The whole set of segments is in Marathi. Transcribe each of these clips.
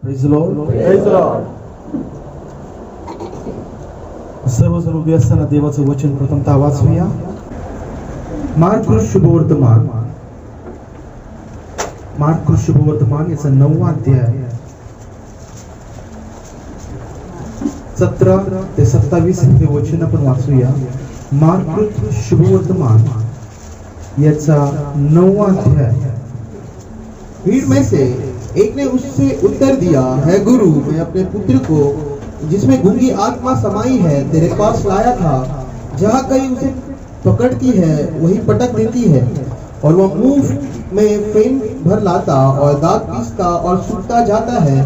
Praise the Lord. Praise the Lord. सर्वजण उभे असताना देवाचं वचन प्रथमतः वाचूया. मार्क शुभवर्तमान याचा 9वा अध्याय 17 ते 27 हे वचन आपण वाचूया. मार्क शुभवर्तमान याचा 9वा अध्याय. भीड़ में से एक ने उससे उत्तर दिया, है गुरु, मैं अपने पुत्र को जिसमें गूंगी आत्मा समाई है तेरे पास लाया था. जहाँ कहीं उसे पकड़ती है वही पटक देती है और वह मुंह में फेन भर लाता और दांत पीसता और सूखता जाता है.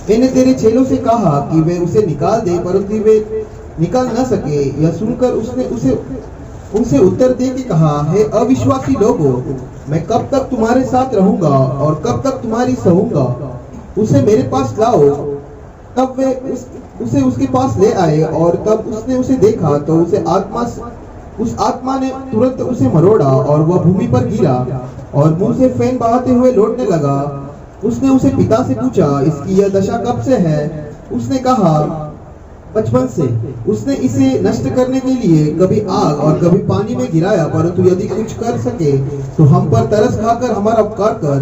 मैंने तेरे चेलों से कहा कि वे उसे निकाल दे, परंतु वे निकाल न सके. यह सुनकर उसने उनसे उत्तर दे के कहा, हे अविश्वासी लोगों, मैं कब तक तुम्हारे साथ रहूंगा और कब तक तुम्हारी सहूंगा. उसे मेरे पास लाओ. तब वे उसे उसके पास ले आए और तब उसने उसे देखा तो उस आत्मा ने तुरंत उसे मरोड़ा और वह भूमि पर गिरा और मुंह से फेन बहाते हुए लौटने लगा. उसने उसे पिता से पूछा, इसकी यह दशा कब से है. उसने कहा, बचपन से. उसने इसे नष्ट करने के लिए कभी आग और कभी पानी में गिराया, परंतु यदि कुछ कर सके तो हम पर तरस खाकर हमारा उपकार कर.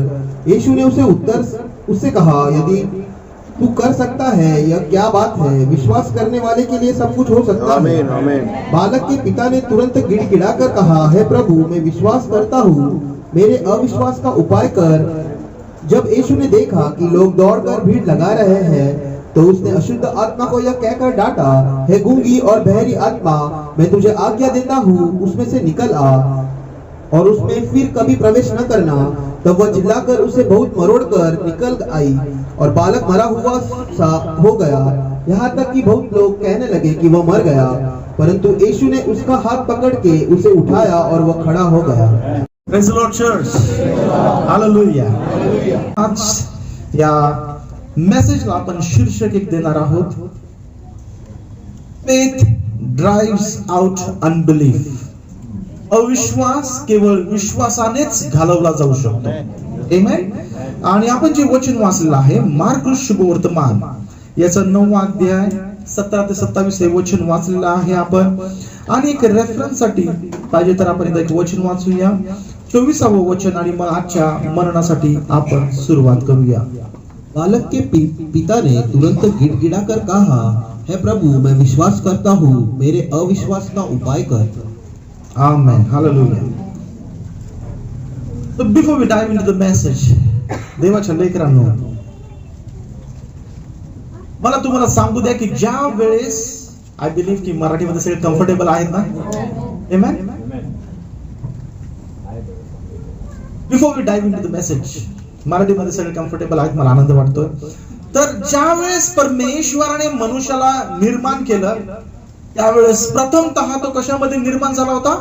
यीशु ने उससे कहा, यदि तू कर सकता है, यह क्या बात है. विश्वास करने वाले के लिए सब कुछ हो सकता है. आमीन, आमीन. बालक के पिता ने तुरंत गिड़गिड़ाकर कहा, हे प्रभु, मैं विश्वास करता हूँ, मेरे अविश्वास का उपाय कर. जब यीशु ने देखा कि लोग दौड़कर भीड़ लगा रहे हैं तो उसने अशुद्ध आत्मा को यह कहकर डांटा, हे गूंगी और बहरी आत्मा, मैं तुझे आज्ञा देता हूँ, उसमें से निकल आ और उसमें फिर कभी प्रवेश न करना. तब वह चिल्लाकर उसे बहुत मरोड़कर निकल आई और बालक मरा हुआ सा हो गया. यहाँ तक कि बहुत लोग कहने लगे कि वह मर गया, परंतु यीशु ने उसका हाथ पकड़ के उसे उठाया और वह खड़ा हो गया. Praise the Lord church. Hallelujah. आज या मेसेजला आपण शीर्षक एक देणार आहोत, Faith drives out unbelief. अविश्वास केवळ विश्वासानेच घालवला जाऊ शकतो. आमेन. आणि आपण जे वचन वाचलेलं आहे मार्क शुभवर्तमान याचा 9वा अध्याय 17 ते 27 हे वचन वाचलेलं आहे आपण. आणि एक रेफरन्स साठी पाहिजे तर आपण एक वचन वाचूया, 24वे वचन, आणि मग आजच्या मननासाठी आपण सुरुवात करूया. बालक के पिता ने तुरंत गिड़गिड़ाकर कहा, हे प्रभु, मैं विश्वास करता हूँ, मेरे अविश्वास का उपाय कर. Amen. Hallelujah. So before we dive into the message, देवाच्या लेकरांनो, मला तुम्हाला सांगू द्या की ज्या वेळेस आय बिलीव्ह की मराठीमध्ये सगळे कम्फर्टेबल आहेत ना. Amen. Before we dive into the message, मराठीमध्ये सगळे कम्फर्टेबल आहेत, मला आनंद वाटतोय. तर ज्या वेळेस परमेश्वराने मनुष्याला निर्माण केलं त्यावेळेस प्रथमतः तो कशामध्ये निर्माण झाला होता.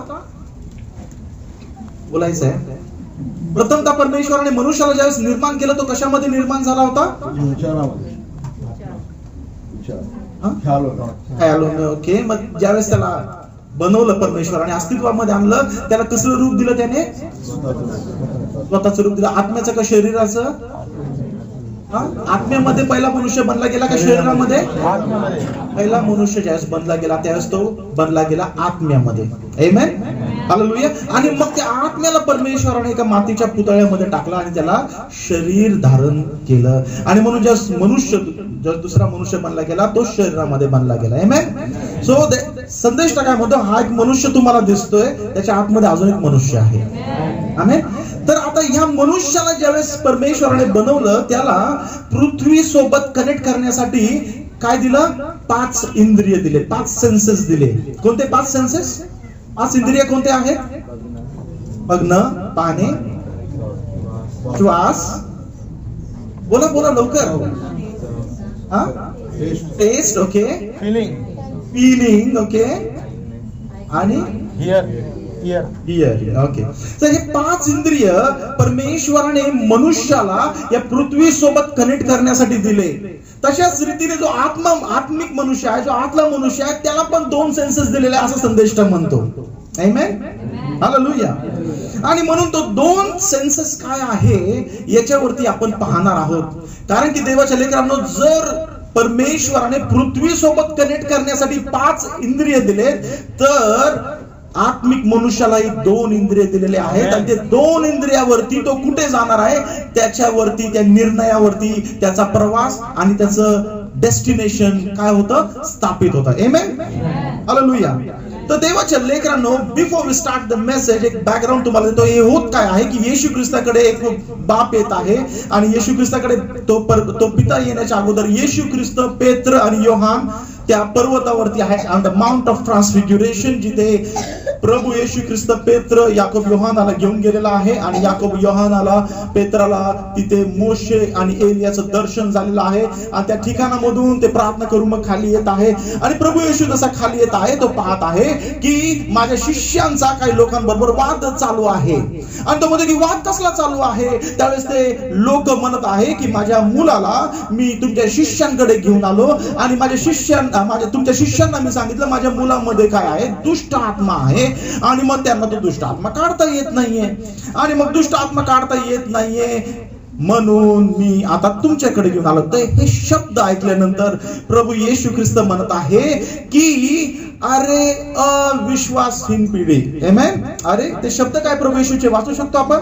बोलायचं आहे, प्रथमतः परमेश्वराने मनुष्याला ज्यावेळेस निर्माण केलं तो कशामध्ये निर्माण झाला होता. ओके. मग ज्यावेळेस त्याला बनवलं परमेश्वराने, अस्तित्वामध्ये आणलं, त्याला कसलं रूप दिलं त्याने. स्वतःचं रूप दिलं. आत्म्याचं का शरीराचं. आत्म्यामध्ये पहिला मनुष्य बनला गेला का शरीरामध्ये. पहिला मनुष्य ज्यावेळेस बनला गेला त्यावेळेस तो बनला गेला आत्म्यामध्ये. आमेन. हालेलुया. आणि मग त्या आत्म्याला परमेश्वराने एका मातीच्या पुतळ्यामध्ये टाकला आणि त्याला शरीर धारण केलं. आणि म्हणून जो दुसरा मनुष्य बनला गेला तो शरीरामध्ये बनला गेला. आमेन. सो संदेश काय म्हणतो, हा एक मनुष्य तुम्हाला दिसतोय, त्याच्या आतमध्ये अजून एक मनुष्य आहे. आमेन. तर आता ह्या मनुष्याला ज्यावेळेस परमेश्वराने बनवलं त्याला पृथ्वी सोबत कनेक्ट करण्यासाठी काय दिलं. 5 इंद्रिय दिले, 5 सेन्सेस दिले. कोणते 5 सेन्सेस. 5 इंद्रिय कोणते आहेत. बघणं, पाहणे, श्वास, बोला बोला लवकर. टेस्ट. ओके. फीलिंग. ओके. आणि हिअर. ओके. तर हे 5 इंद्रिय परमेश्वराने मनुष्याला या पृथ्वी सोबत कनेक्ट करण्यासाठी दिले. तशाच रीतीने जो आत्मिक मनुष्य आहे, जो आतला मनुष्य आहे, त्याला पण 2 सेन्सेस दिलेले असं संदेश म्हणतो. आमेन. हालेलुया. आणि म्हणून तो 2 सेन्सेस काय आहे याच्यावरती आपण पाहणार आहोत. कारण की देवाच्या लेकरांनो, जर परमेश्वराने पृथ्वी सोबत कनेक्ट करण्यासाठी 5 इंद्रिय दिले, तर आत्मिक मनुष्यालाही 2 इंद्रिय दिलेले आहेत. आणि ते 2 इंद्रियावरती तो कुठे जाणार आहे, त्याच्यावरती, त्या निर्णयावरती त्याचा प्रवास आणि त्याचं डेस्टिनेशन काय होतं, स्थापित होतं. Amen, hallelujah. तर देवाच्या लेकरांनो, before we start the message एक बॅकग्राऊंड तुम्हाला देतो. हे होत काय आहे की येशू ख्रिस्ताकडे एक बाप येत आहे आणि येशू ख्रिस्ताकडे तो पिता येण्याच्या अगोदर येशू ख्रिस्त, पेत्र आणि योहान त्या पर्वतावरती आहे, ऑन द माउंट ऑफ ट्रान्सफिग्युरेशन, जिथे प्रभू येशू ख्रिस्त पेत्र, याकोब, योहानाला घेऊन गेलेला आहे. आणि याकोब, योहानाला, पेत्राला तिथे मोशे आणि एलियाचं दर्शन झालेलं आहे. आणि त्या ठिकाणामधून ते प्रार्थना करून मग खाली येत आहे. आणि प्रभू येशू जसा खाली येत आहे, तो पाहत आहे की माझ्या शिष्यांचा काही लोकांबरोबर वाद चालू आहे. आणि तो म्हणतो की वाद कसला चालू आहे. त्यावेळेस ते लोक म्हणत आहे की माझ्या मुलाला मी तुमच्या शिष्यांकडे घेऊन आलो आणि तुमच्या शिष्यांना मी सांगितलं माझ्या मुलामध्ये काय आहे, दुष्ट आत्मा आहे. आणि मग त्यांना तो दुष्ट आत्मा काढता येत नाहीये. आणि मग दुष्ट आत्मा काढता येत नाहीये म्हणून मी आता तुमच्याकडे घेऊन आलो. तर हे शब्द ऐकल्यानंतर प्रभू येशू ख्रिस्त म्हणत आहे की अरे अविश्वासहीन पिढी. आमेन. अरे ते शब्द काय प्रभू येशूचे वाचू शकतो आपण.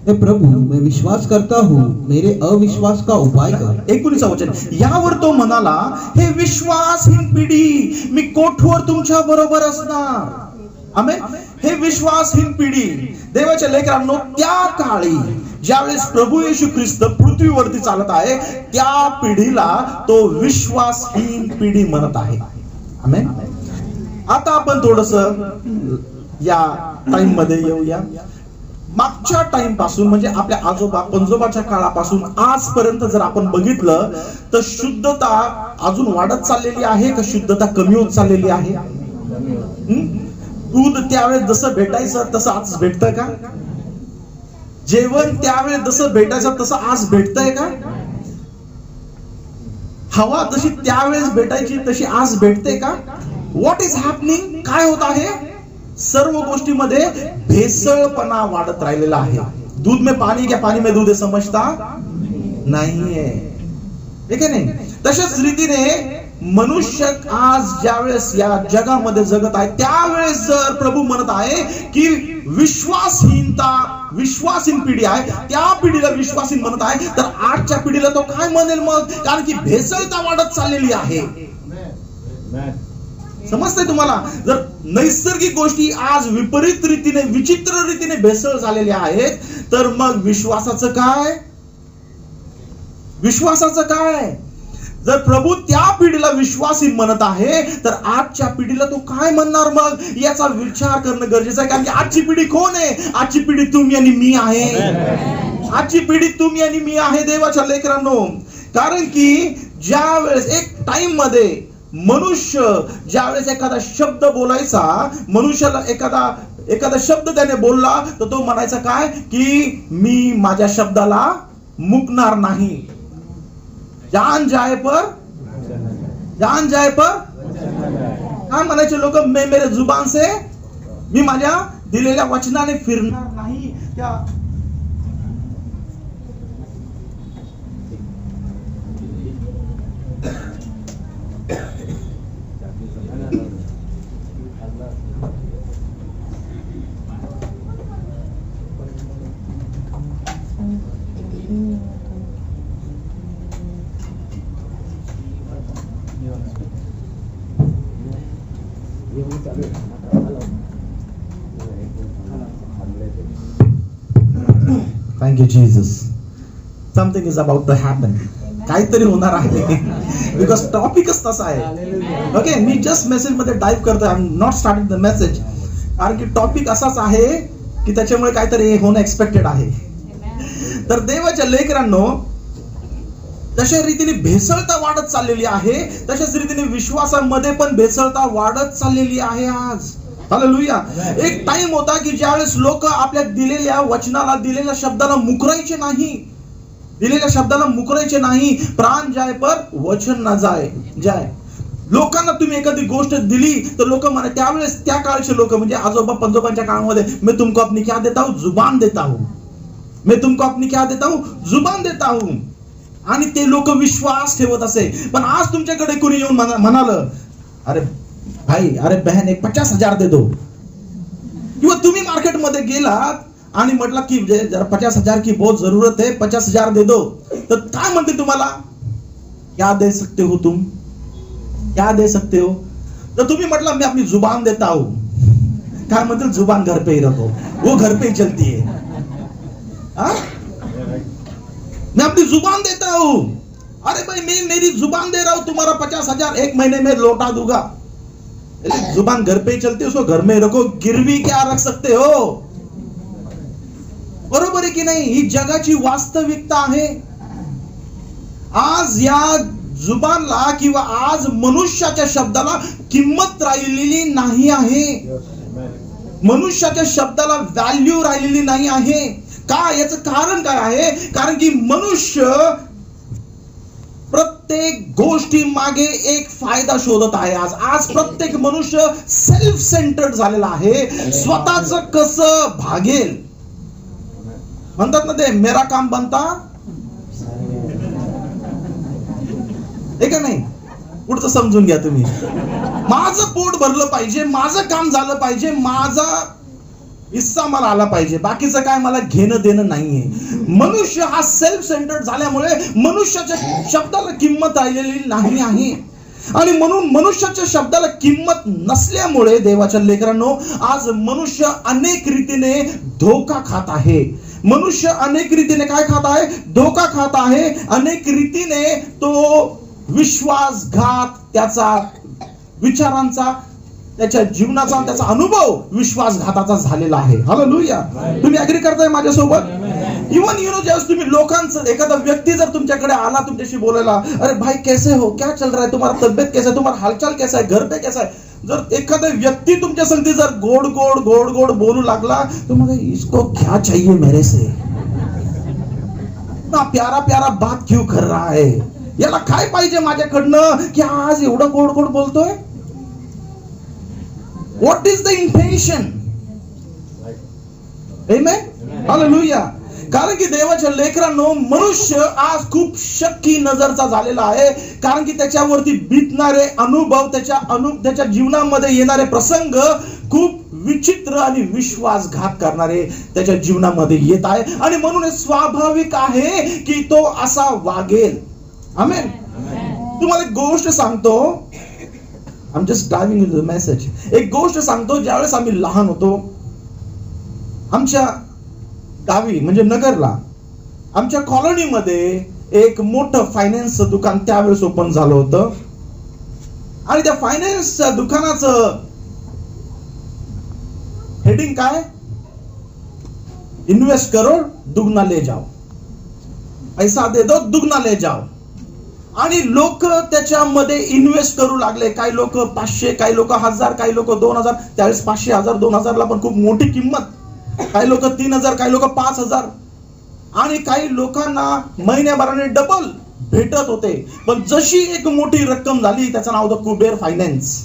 हे प्रभु, मैं विश्वास करता हूँ, मेरे अविश्वास का उपाय कर. 19 वचन. यावर तो म्हणाला, हे विश्वासहीन पिढी, मी कोठवर तुमच्या बरोबर असणार. आमेन. हे विश्वासहीन पिढी. देवाच्या लेकरांनो, त्या काळी ज्यावेळेस प्रभू येशू ख्रिस्त पृथ्वीवरती चालत आहे, त्या पिढीला तो विश्वासहीन पिढी म्हणत आहे. आमेन. आता आपण थोडस या टाइम मध्ये येऊया. मागच्या टाइम पासून, म्हणजे आपल्या आजोबा पंजोबाच्या काळापासून आजपर्यंत जर आपण बघितलं तर शुद्धता अजून वाढत चाललेली आहे का शुद्धता कमी होत चाललेली आहे. दूध त्यावेळेस जसं भेटायचं तसं आज भेटतंय का. जेवण त्यावेळेस जसं भेटायचं तसं आज भेटतंय का. हवा जशी त्यावेळेस भेटायची तशी आज भेटते का. What is happening. काय होत आहे. सर्व गोष्टीमध्ये भेसळपणा वाढत राहिलेला आहे. दूध में पानी क्या पानी में दूध समजता नाहीये. ठीक आहे नाही. तशाच रीतीने मनुष्य आज ज्यावेळेस या जगामध्ये जगत आहे, त्यावेळेस जर प्रभू म्हणत आहे की विश्वासहीन पिढी आहे, त्या पिढीला विश्वासहीन म्हणत आहे, तर आजच्या पिढीला तो काय म्हणेल मग. कारण की भेसळता वाढत चाललेली आहे. समजतंय तुम्हाला. जर नैसर्गिक गोष्टी आज विपरीत रीतीने, विचित्र रीतीने भेसळ झालेल्या आहेत, तर मग विश्वासाचं काय. विश्वासाचं काय. जर प्रभू त्या पिढीला विश्वासहीन म्हणत आहे, तर आजच्या पिढीला तो काय म्हणणार मग, याचा विचार करणं गरजेचं आहे. कारण की आजची पिढी कोण आहे. आजची पिढी तुम्ही आणि मी आहे. आजची पिढी तुम्ही आणि मी आहे देवाच्या लेकरांनो. कारण की ज्या वेळेस एक टाइम मध्ये मनुष्य ज्यावेळेस एखादा शब्द बोलायचा, मनुष्याला एखादा शब्द त्याने बोलला, तर तो म्हणायचा काय की मी माझ्या शब्दाला मुकणार नाही. जान जाए पर काय म्हणायचे लोक, मैं मेरे जुबान से, मी माझ्या दिलेल्या वचनाने फिरणार नाही. त्या Thank you, Jesus. Something is about to happen. काहीतरी होणार आहे. बिकॉज टॉपिकच तसा आहे. ओके, मी जस्ट मेसेज मध्ये टाईप करतोय. I am not starting the message. कारण की टॉपिक असाच आहे की त्याच्यामुळे काहीतरी होणं एक्सपेक्टेड आहे. तर देवाच्या लेकरांनो, तशा रीतीने भेसळता वाढत चाललेली आहे, तशाच रीतीने विश्वासामध्ये पण भेसळता वाढत चाललेली आहे आज. हालेलुया. एक टाइम होता की ज्यावेळेस लोक आपल्या दिलेल्या वचनाला, दिलेल्या शब्दाला मुकरायचे नाही. दिलेल्या शब्दाला मुकरायचे नाही. प्राण जाय पर वचन ना जाय. लोकांना तुम्ही एखादी गोष्ट दिली तर लोक म्हणा, त्यावेळेस त्या काळचे लोक म्हणजे आजोबा पंजोबांच्या काळामध्ये, मैं तुमको अपनी क्या देता हूं, जुबान देता हूं, मैं तुमको अपनी क्या देता हूं, जुबान देता हूं. आणि ते लोक विश्वास ठेवत असे. पण आज तुमच्याकडे कोणी येऊन म्हणालं, अरे भाई, अरे बहन, एक 50,000 दे दो. किंवा तुम्ही मार्केटमध्ये गेलात आणि म्हटलं की जरा 50,000 की बहुत जरूरत है, 50,000 दे दो. तर काय म्हणते तुम्हाला, क्या दे सकते हो तुम, क्या दे सकते हो. तर तुम्ही म्हटलं मैं अपनी जुबान देता हूं. काय म्हणते, जुबान घर पे ही रखो, वो घर पे ही चलती है. मैं अपनी जुबान देता हूं. अरे भाई, मैं मेरी जुबान दे रहा हूं, तुम्हारा 50,000 एक महीने में लौटा दूंगा. जुबान घर पे ही चलती है, उसको घर में रखो, गिरवी क्या रख सकते हो. बरोबर आहे की नाही. ही जगाची वास्तविकता आहे. आज या जुबानला किंवा आज मनुष्याच्या शब्दाला किंमत राहिलेली नाही आहे. मनुष्याच्या शब्दाला व्हॅल्यू राहिलेली नाही आहे. का, याचं कारण काय आहे. कारण की मनुष्य प्रत्येक गोष्टी मागे एक फायदा शोधत आहे. आज प्रत्येक मनुष्य सेल्फ सेंटर्ड झालेला आहे. स्वतःच कसं भागेल. म्हणतात ना ते, मेरा काम बनता हे का नाही. पुढचं समजून घ्या तुम्ही. माझं पोट भरलं पाहिजे, माझं काम झालं पाहिजे, माझा हिस्सा मला आला पाहिजे, बाकीचं काय मला घेणं देणं नाहीये. मनुष्य हा सेल्फ सेंटर्ड झाल्यामुळे मनुष्याच्या शब्दाला किंमत राहिलेली नाही आहे. आणि म्हणून मनुष्याच्या शब्दाला किंमत नसल्यामुळे देवाच्या लेकरांनो, आज मनुष्य अनेक रीतीने धोका खात आहे. मनुष्य अनेक रीतीने काय खात आहे, धोका खात आहे. अनेक रीतीने तो विश्वासघात, त्याचा विचारांचा, त्याच्या जीवनाचा, त्याचा अनुभव विश्वासघाताचा झालेला आहे. हालेलुया. तुम्ही अग्री करताय माझ्यासोबत. इवन ज्यावेळेस तुम्ही लोकांचं, एखादा व्यक्ती जर तुमच्याकडे आला तुमच्याशी बोलायला, अरे भाई कैसे हो, क्या चल रहा है, तुम्हारा तबियत कैसा है, तुम्हारा हालचाल कैसा है, घर पे कैसा है. जर एखादा व्यक्ती तुमच्या संगती जर गोड गोड गोड गोड बोलू लागला, तो मग इसको क्या चाहिए मेरे से, ना प्यारा प्यारा बात क्यों कर रहा है, याला काय पाहिजे माझ्याकडनं की आज एवढं गोड गोड बोलतोय. What is the intention? Amen? Hallelujah. कारण की देवाच्या लेकरांनो, मनुष्य आज खूप शक्की नजरचा झालेला आहे. कारण की त्याच्यावरती बीतणारे अनुभव, त्याच्या जीवनामध्ये येणारे प्रसंग खूप विचित्र आणि विश्वासघात करणारे त्याच्या जीवनामध्ये येत आहे. आणि म्हणून हे स्वाभाविक आहे की तो असा वागेल. आमेन. तुम्हाला एक गोष्ट सांगतो. I'm just diving into the message. एक गोष्ट सांगतो. ज्यावेळेस आम्ही लहान होतो, आमच्या गावी म्हणजे नगरला, आमच्या कॉलनीमध्ये एक मोठं फायनान्सचं दुकान त्यावेळेस ओपन झालं होतं. आणि त्या फायनान्सच्या दुकानाचं हेडिंग काय, इन्वेस्ट करो दुगना ले जाओ, पैसा दे दो दुगना ले जाओ. आणि लोक त्याच्यामध्ये इन्व्हेस्ट करू लागले. काही लोक 500, काही लोक 1000, काही लोक 2000. त्यावेळेस 500, 1000, 2000 ला पण खूप मोठी किंमत. काही लोक 3000, काही लोक 5000. आणि काही लोकांना महिन्याभराने डबल भेटत होते. पण जशी एक मोठी रक्कम झाली, त्याचं नाव होतं कुबेर फायनान्स.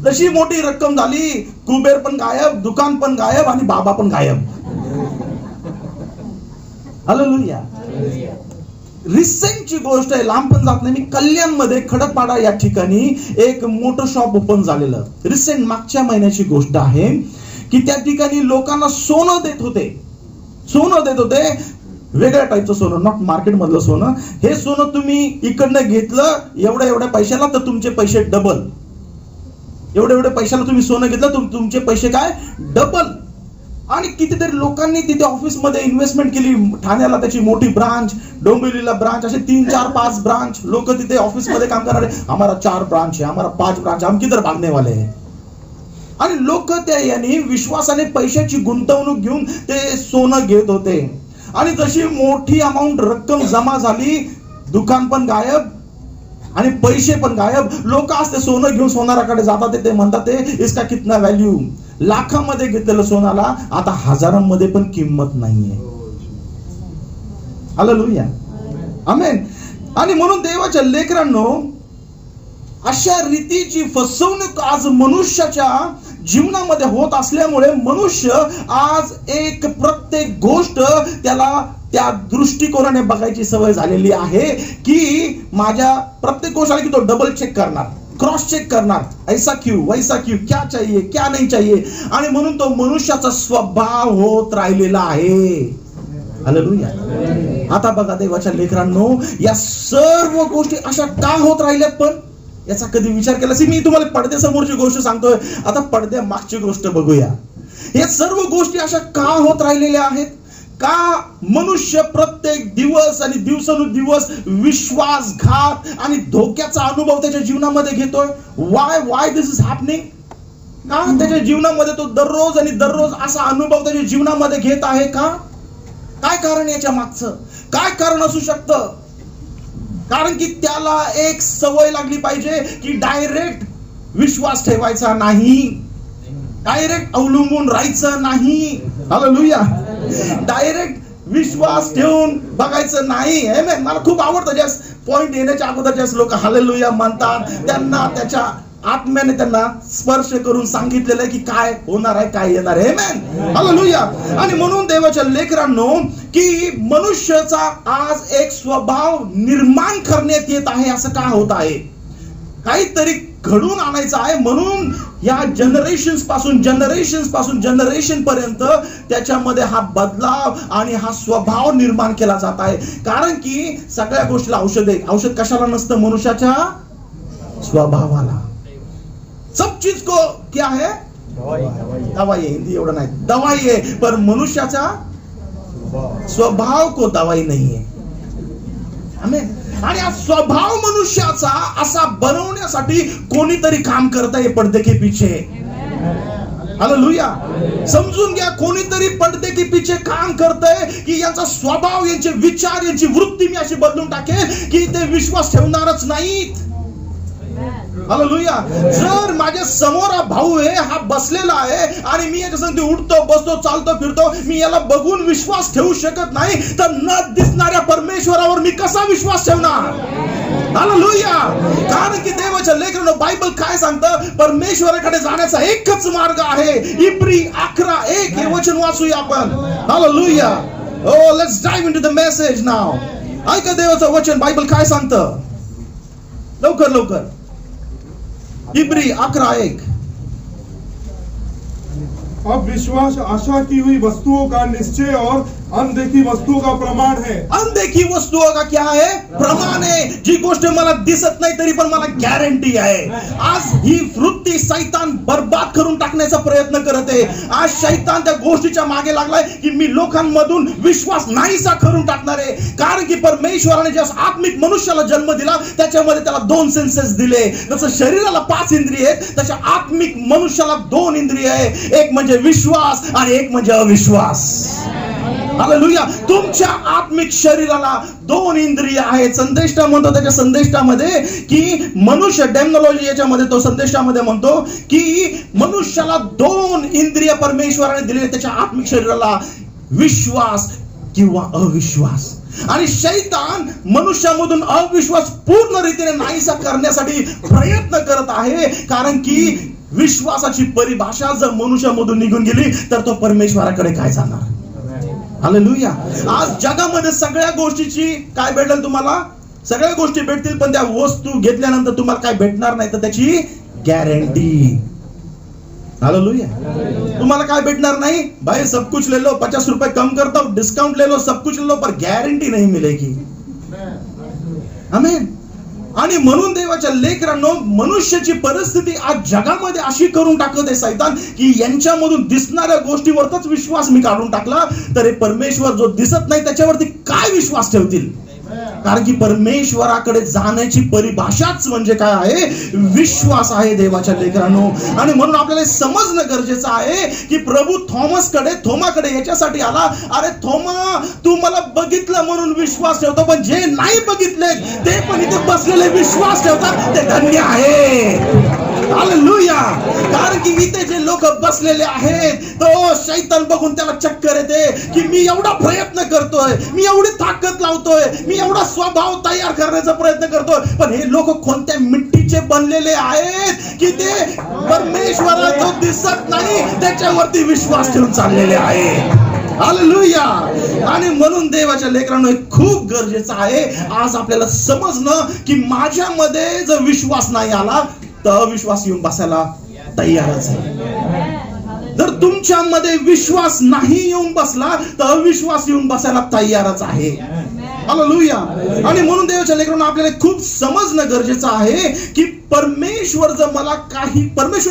जशी मोठी रक्कम झाली, कुबेर पण गायब, दुकान पण गायब आणि बाबा पण गायब. हालेलुया. रिसेंटची गोष्ट आहे, लांब पण जात नाही. मी कल्याणमध्ये खडकपाडा या ठिकाणी एक मोठं शॉप ओपन झालेलं. रिसेंट मागच्या महिन्याची गोष्ट आहे की त्या ठिकाणी लोकांना सोनं देत होते. सोनं देत होते, वेगळ्या टाईपचं सोनं, नॉट मार्केट मधलं सोनं. हे सोनं तुम्ही इकडनं घेतलं एवढ्या एवढ्या पैशाला तर तुमचे पैसे डबल. एवढ्या एवढ्या पैशाला तुम्ही सोनं घेतलं तर तुमचे पैसे काय, डबल. आणि कितीतरी लोकांनी तिथे ऑफिसमध्ये इन्व्हेस्टमेंट केली. ठाण्याला त्याची मोठी ब्रांच, डोंबिवलीला ब्रांच, असे 3, 4, 5 ब्रांच. लोक तिथे ऑफिसमध्ये काम करणारे, हमारा 4 ब्रांच है, हमारा 5 ब्रांच, हम किधर भागने वाले हैं. आणि लोक त्या याने विश्वासाने पैशाची गुंतवणूक घेऊन ते सोनं घेत होते. आणि जशी मोठी अमाऊंट रक्कम जमा झाली, दुकान पण गायब आणि पैसे पण गायब. लोक आज ते सोनं घेऊन सोनाराकडे जातात. ते म्हणतात ते इसका कितना व्हॅल्यू. लाखामध्ये घेतलेलं सोनाला आता हजारांमध्ये पण किंमत नाहीये. हालेलुया. आमेन. आणि म्हणून देवाच्या लेकरांनो, अशा रीतीची फसवणूक आज मनुष्याच्या जीवनामध्ये होत असल्यामुळे मनुष्य आज एक प्रत्येक गोष्ट त्याला त्या दृष्टिकोनाने बघायची सवय झालेली आहे की माझ्या प्रत्येक गोष्ट आली की तो डबल चेक करणार, क्रॉस चेक करणार, ऐसा क्यों वैसा क्यों, क्या चाहिए क्या नहीं चाहिए, आणि म्हणून तो मनुष्याचा स्वभाव होत राहिलेला आहे. हालेलुया. आता बघा देवाच्या लेकरांनो, या सर्व गोष्टी अशा का होत राहिल्यात? पण याचा कधी विचार केला? मी तुम्हाला पडद्यासमोरची गोष्ट सांगतोय, आता पडद्या मागची गोष्ट बघूया. या सर्व गोष्टी अशा का होत राहिलेल्या आहेत? का मनुष्य प्रत्येक दिवस आणि दिवसानुदिवस विश्वासघात आणि धोक्याचा अनुभव त्याच्या जीवनामध्ये घेतोय? Why this is happening? का त्याच्या जीवनामध्ये तो दररोज आणि दररोज असा अनुभव त्याच्या जीवनामध्ये घेत आहे? का? काय कारण याच्या मागचं? काय कारण असू शकतं? कारण की त्याला एक सवय लागली पाहिजे की डायरेक्ट विश्वास ठेवायचा नाही, डायरेक्ट अवलंबून राहायचं नाही. हालेलुया. डायरेक्ट विश्वास ठेवून बघायचं नाही. आमेन. मला खूप आवडतं ज्या पॉइंट येण्याच्या अगोदर ज्या लोक हालेलुया म्हणतात त्यांना त्याच्या आत्म्याने त्यांना स्पर्श करून सांगितलेलं आहे की काय होणार आहे, काय येणार आहे. आमेन. हालेलुया. आणि म्हणून देवाच्या लेकरांनो, की मनुष्याचा आज एक स्वभाव निर्माण करण्यात येत आहे. असं का होत आहे? काहीतरी घडून आणायचं आहे, म्हणून या जनरेशन पासून जनरेशन पर्यंत त्याच्यामध्ये हा बदलाव आणि हा स्वभाव निर्माण केला जात आहे. कारण की सगळ्या गोष्टीला औषध कशाला नसतं? मनुष्याच्या स्वभावाला. सब चीज को क्या है? दवाई है. हिंदी एवढं नाही, दवाई है, पर मनुष्याचा स्वभाव को दवाई नहीं है. आमेन. आणि हा स्वभाव मनुष्याचा असा बनवण्यासाठी कोणीतरी काम करत आहे पडदे के पीछे. हालेलुया. समजून घ्या, कोणीतरी पडदे के पीछे काम करतंय की यांचा स्वभाव, यांचे विचार, यांची वृत्ती मी अशी बदलून टाकेल की ते विश्वास ठेवणारच नाहीत. हालेलुया. जर माझ्या समोर हा भाऊ आहे, हा बसलेला आहे आणि मी याच्या संगती उठतो, बसतो, चालतो, फिरतो, मी याला बघून विश्वास ठेवू शकत नाही, तर न दिसणाऱ्या परमेश्वरावर मी कसा विश्वास ठेवणार? हालेलुया. कारण की देवाच्या लेकरांनो, बायबल काय सांगतं? परमेश्वराकडे जाण्याचा एकच मार्ग आहे. इब्री 11:1 हे वचन वाचूया आपण. Hallelujah. Oh let's dive into the message now. ऐका देवाचं वचन, बायबल काय सांगतं? लवकर. इब्री 11:1. अब विश्वास आशा की हुई वस्तुओं का निश्चय और अनदेखी वस्तुओं का प्रमाण है. अनदेखी वस्तुओं का क्या है? प्रमाण है. जी गोष्ट मला दिसत नाही तरी पण मला गॅरंटी आहे. आज ही वृत्ती शैतान बर्बाद करून टाकण्याचा प्रयत्न करत आहे. आज शैतान त्या गोष्टीच्या मागे लागलाय की मी लोकांमधून विश्वास नाहीसा करून टाकणार आहे. कारण की परमेश्वराने ज्या आत्मिक मनुष्याला जन्म दिला त्याच्यामध्ये त्याला 2 सेन्सेस दिले. जसं शरीराला 5 इंद्रिय आहेत, तशा आत्मिक मनुष्याला 2 इंद्रिय आहे. एक म्हणजे विश्वास आणि एक म्हणजे अविश्वास. हालेलुया. तुमच्या आत्मिक शरीराला 2 इंद्रिय आहेत. संदेष्टा म्हणतो त्याच्या संदेष्टामध्ये की मनुष्य, डेमनॉलॉजी याच्यामध्ये तो संदेष्टामध्ये म्हणतो की मनुष्याला 2 इंद्रिय परमेश्वराने दिले त्याच्या आत्मिक शरीराला, विश्वास किंवा अविश्वास. आणि शैतान मनुष्यामधून अविश्वास पूर्ण रीतीने नाहीसा करण्यासाठी प्रयत्न करत आहे. कारण की विश्वासाची परिभाषा जर मनुष्यामधून निघून गेली तर तो परमेश्वराकडे काय जाणार? हालेलुया. आज जगामध्ये सगळ्या गोष्टीची काय भेटेल तुम्हाला? सगळ्या गोष्टी भेटतील, पण त्या वस्तू घेतल्यानंतर तुम्हाला काय भेटणार नाही तर त्याची गॅरंटी. हालेलुया. तुम्हाला काय भेटणार नाही? भाई सब कुछ ले लो, 50 रुपए कम करता हूं, डिस्काउंट ले लो, सब कुछ ले लो, पर गॅरंटी नहीं मिलेगी. आमेन. आणि म्हणून देवाच्या लेकरांनो, मनुष्याची परिस्थिती आज जगामध्ये अशी करून टाकत आहे शैतान की यांच्यामधून दिसणाऱ्या गोष्टीवरच विश्वास मी काढून टाकला तर हे परमेश्वर जो दिसत नाही त्याच्यावरती काय विश्वास ठेवतील? कारण की परमेश्वराकडे जाण्याची परिभाषाच म्हणजे काय आहे? विश्वास आहे देवाच्या लेकरांनो. आणि म्हणून आपल्याला समजणं गरजेचं आहे की प्रभू थोमाकडे याच्यासाठी आला, अरे थोमा, तू मला बघितलं म्हणून विश्वास ठेवतो, पण जे नाही बघितले ते पण इथे बसलेले विश्वास ठेवतात, ते धन्य आहे. हालेलुया. कारण की इथे जे लोक बसलेले आहेत, तो शैतान बघून त्याला चक्कर येते की मी एवढा प्रयत्न करतोय, मी एवढी ताकद लावतोय, मी एवढा स्वभाव तयार करण्याचा प्रयत्न करतोय, पण हे लोक कोणत्या मिट्टीचे बनलेले आहेत की ते परमेश्वराला जो दिसत नाही त्याच्यावरती विश्वास ठेवून चाललेले आहेत. हालेलुया. आणि म्हणून देवाच्या लेकरांनो हे खूप गरजेचं आहे आज आपल्याला समजणं की माझ्यामध्ये जर विश्वास नाही आला तर अविश्वास येऊन बसायला तयारच आहे. जर तुमच्यामध्ये विश्वास नाही येऊन बसला तर अविश्वास येऊन बसायला तयारच आहे. हालेलुया. आणि म्हणून देवाच्या लेकरांनो आपल्याला खूप समजणं गरजेचं आहे की परमेश्वर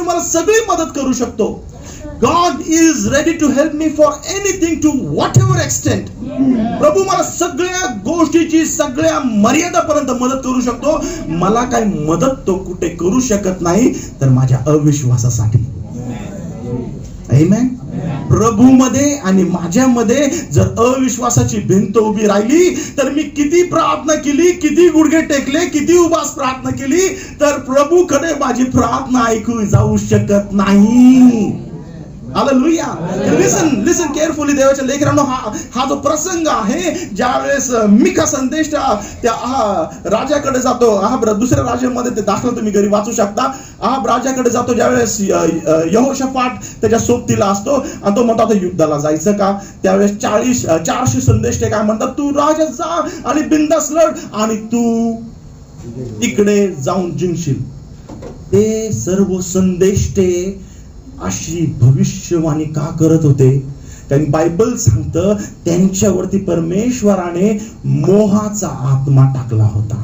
मला सगळी मदत करू शकतो. God is ready to help me for anything to whatever extent. प्रभू मला सगळ्या गोष्टीची सगळ्या मर्यादापर्यंत मदत करू शकतो. मला काय मदत तो कुठे करू शकत नाही तर माझ्या अविश्वासासाठी. आमेन. प्रभूमध्ये आणि माझ्यामध्ये जर अविश्वासाची भिंत उभी राहिली तर मी किती प्रार्थना केली, किती गुडघे टेकले, किती उपास प्रार्थना केली तर प्रभूकडे माझी प्रार्थना ऐकू जाऊ शकत नाही. हालेलुया. लिसन केअरफुली देवाच्या लेकरांनो, हा जो प्रसंग आहे ज्यावेळेस मिका संदेश त्या राजाकडे जातो. दुसऱ्या राज्यामध्ये ते दाखल तुम्ही घरी वाचू शकता. राजाकडे जातो ज्यावेळेस यहोशाफाट त्याच्या सोबतीला असतो आणि तो म्हणतो आता युद्धाला जायचं का. त्यावेळेस 400 संदेश ते काय म्हणतात, तू राजा जा आणि बिंदास लढ आणि तू तिकडे जाऊन जिंकशील. ते सर्व संदेष्टे अशी भविष्यवाणी का करत होते, कारण बायबल सांगतं त्यांच्यावरती परमेश्वराने मोहाचा आत्मा टाकला होता.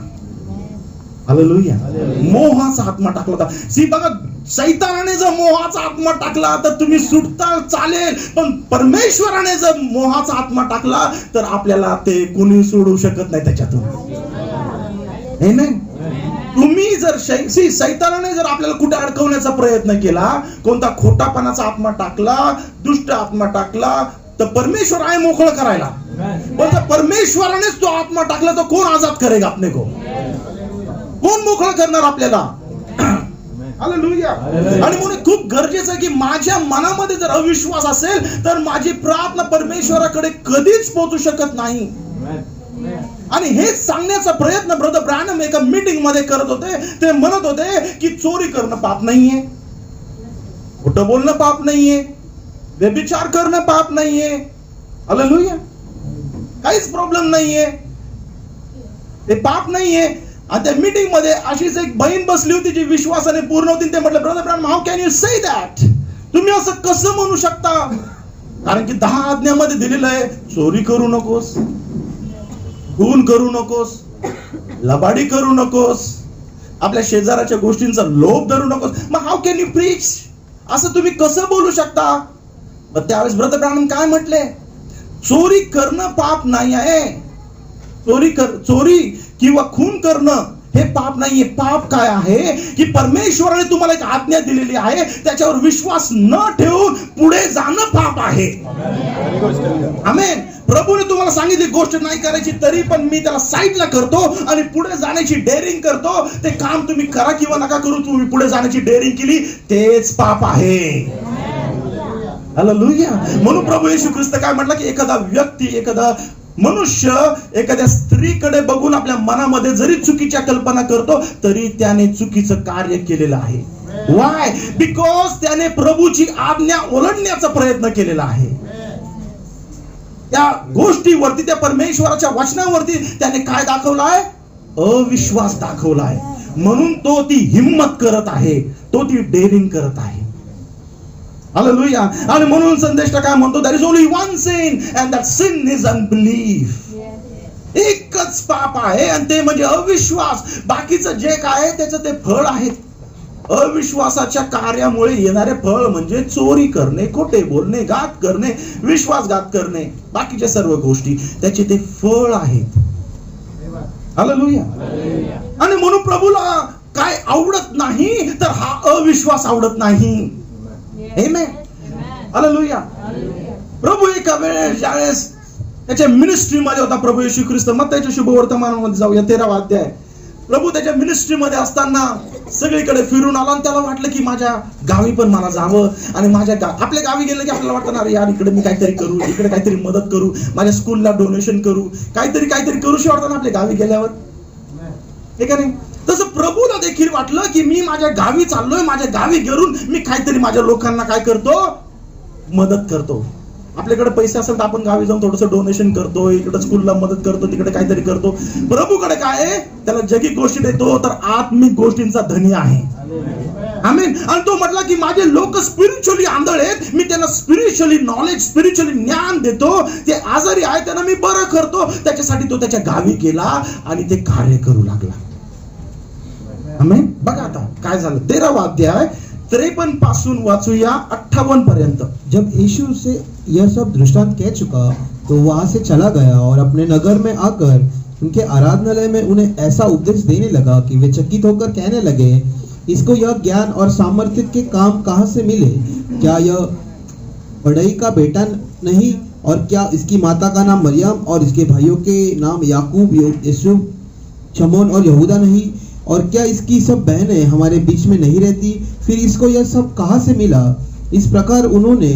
हालेलुया. मोहाचा आत्मा टाकला होता. बघा, शैतानाने जर मोहाचा आत्मा टाकला तर तुम्ही सुटता चालेल, पण परमेश्वराने जर मोहाचा आत्मा टाकला तर आपल्याला ते कोणी सोडू शकत नाही त्याच्यातून. आमेन. तुम्ही जर शैतानाने जर आपल्याला कुठे अडकवण्याचा प्रयत्न केला, कोणता खोटापणाचा आत्मा टाकला, दुष्ट आत्मा टाकला, तर परमेश्वर आहे मोकळं करायला. पण जर परमेश्वरानेच तो आत्मा टाकला तर कोण आजाद करेगा आपने को? कोण मोकळं करणार आपल्याला? हालेलुया. आणि म्हणून खूप गरजेचं आहे की माझ्या मनामध्ये जर अविश्वास असेल तर माझी प्रार्थना परमेश्वराकडे कधीच पोहोचू शकत नाही. आणि हेच सांगण्याचा प्रयत्न ब्रदर ब्रॅनम एका मीटिंग मध्ये करत होते. ते म्हणत होते की चोरी करणं पाप नाहीये, खोटं बोलणं पाप नाहीये, व्यभिचार करणं पाप नाहीये. हालेलुया. काहीच प्रॉब्लेम नाहीये, ते पाप नाहीये. आणि त्या मीटिंग मध्ये अशीच एक बहीण बसली होती जी विश्वासाने पूर्ण होती. ते म्हटलं, brother Branham, how can you say that? तुम्ही असं कसं म्हणू शकता? कारण की 10 आज्ञामध्ये दिलेलं आहे, चोरी करू नकोस, खून करू नकोस, लबाडी करू नकोस, आपल्या शेजाराच्या गोष्टींचा लोभ धरू नकोस. मग हाऊ कॅन यू प्रीच? असं तुम्ही कसं बोलू शकता? मग त्यावेळेस ब्रदर ब्रॅनम काय म्हटले, चोरी करणं पाप नाही आहे. चोरी किंवा खून करणं हे पाप नाहीये. पाप काय आहे की परमेश्वराने तुम्हाला एक आज्ञा दिलेली आहे, त्याच्यावर विश्वास न ठेवून पुढे जाणं पाप आहे. आमेन. प्रभूने तुम्हाला सांगितली गोष्ट नाही करायची तरी पण मी त्याला साईडला करतो आणि पुढे जाण्याची डेअरिंग करतो. ते काम तुम्ही करा किंवा नका करू, तुम्ही पुढे जाण्याची डेअरिंग केली तेच पाप आहे. हालेलुया. म्हणून प्रभू येशू ख्रिस्त काय म्हटलं की एखादा व्यक्ती, एखादा मनुष्य एखाद्या स्त्रीकडे बघून आपल्या मनामध्ये जरी चुकीच्या कल्पना करतो तरी त्याने चुकीचं कार्य केलेलं आहे. वाय? बिकॉज त्याने प्रभूची आज्ञा ओलांडण्याचा प्रयत्न केलेला आहे. त्या गोष्टीवरती, त्या परमेश्वराच्या वचनावरती त्याने काय दाखवलाय? अविश्वास दाखवलाय. म्हणून तो ती हिम्मत करत आहे, तो ती डेअरिंग करत आहे. हालेलुया. आणि म्हणून संदेश काय म्हणतो, there is only one sin and that sin is unbelief. एकच पाप आहे आणि ते म्हणजे अविश्वास. बाकीचं जे काय आहे त्याचं ते फळ आहेत. अविश्वासाच्या कार्यामुळे येणारे फळ म्हणजे चोरी करणे, खोटे बोलणे, घात करणे, विश्वासघात करणे, बाकीच्या सर्व गोष्टी त्याचे ते फळ आहेत. हालेलुया. आणि म्हणून प्रभूला काय आवडत नाही तर हा अविश्वास आवडत नाही. आमेन. हालेलुया. प्रभू एका वेळेस ज्यावेळेस त्याच्या मिनिस्ट्री मध्ये होता, प्रभू येशू ख्रिस्त, मग त्याच्या शुभवर्तमानामध्ये जाऊया 13वा अध्याय प्रभू त्याच्या मिनिस्ट्रीमध्ये असताना सगळीकडे फिरून आला आणि त्याला वाटलं की माझ्या गावी पण मला जावं. आणि आपल्या गावी गेलं की आपल्याला वाटतं ना, अरे यार इकडे मी काहीतरी करू, इकडे काहीतरी मदत करू, माझ्या स्कूलला डोनेशन करू, काहीतरी करूशी वाटतं ना आपल्या गावी गेल्यावर, हे का नाही? तसं प्रभूला देखील वाटलं की मी माझ्या गावी चाललोय, माझ्या गावी गेरून मी काहीतरी माझ्या लोकांना काय करतो, मदत करतो. आपल्याकडे पैसे असेल तर आपण गावी जाऊन थोडंसं डोनेशन करतो, इकडे स्कूलला मदत करतो, तिकडे काहीतरी करतो. प्रभूकडे काय आहे, त्याला जगी गोष्टी देतो तर आत्मिक गोष्टींचा धनी आहे. आमेन. आणि तो म्हटला की माझे लोक स्पिरिच्युअली आंधळे आहेत, मी त्यांना स्पिरिच्युअली नॉलेज, स्पिरिच्युअली ज्ञान देतो. ते आजारी आहेत त्यांना मी बरं करतो. त्याच्यासाठी तो त्याच्या गावी गेला आणि ते कार्य करू लागला. आमेन. बघा आता काय झालं, 13वा अध्याय 53 पासून वाचूया 58 पर्यंत. जब यीशु से यह सब दृष्टांत कह चुका तो वहां से चला गया और अपने नगर में आकर उनके आराधनालय में उन्हें ऐसा उपदेश देने लगा कि वे चकित होकर कहने लगे, इसको यह ज्ञान और सामर्थ्य के काम कहाँ से मिले? क्या यह बढ़ई का बेटा नहीं? और क्या इसकी माता का नाम मरियम और इसके भाइयों के नाम याकूब, यूसुफ, शमौन और यहूदा नहीं? और क्या इसकी सब बहनें हमारे बीच में नहीं रहती? फिर इसको यह सब कहाँ से मिला? इस प्रकार उन्होंने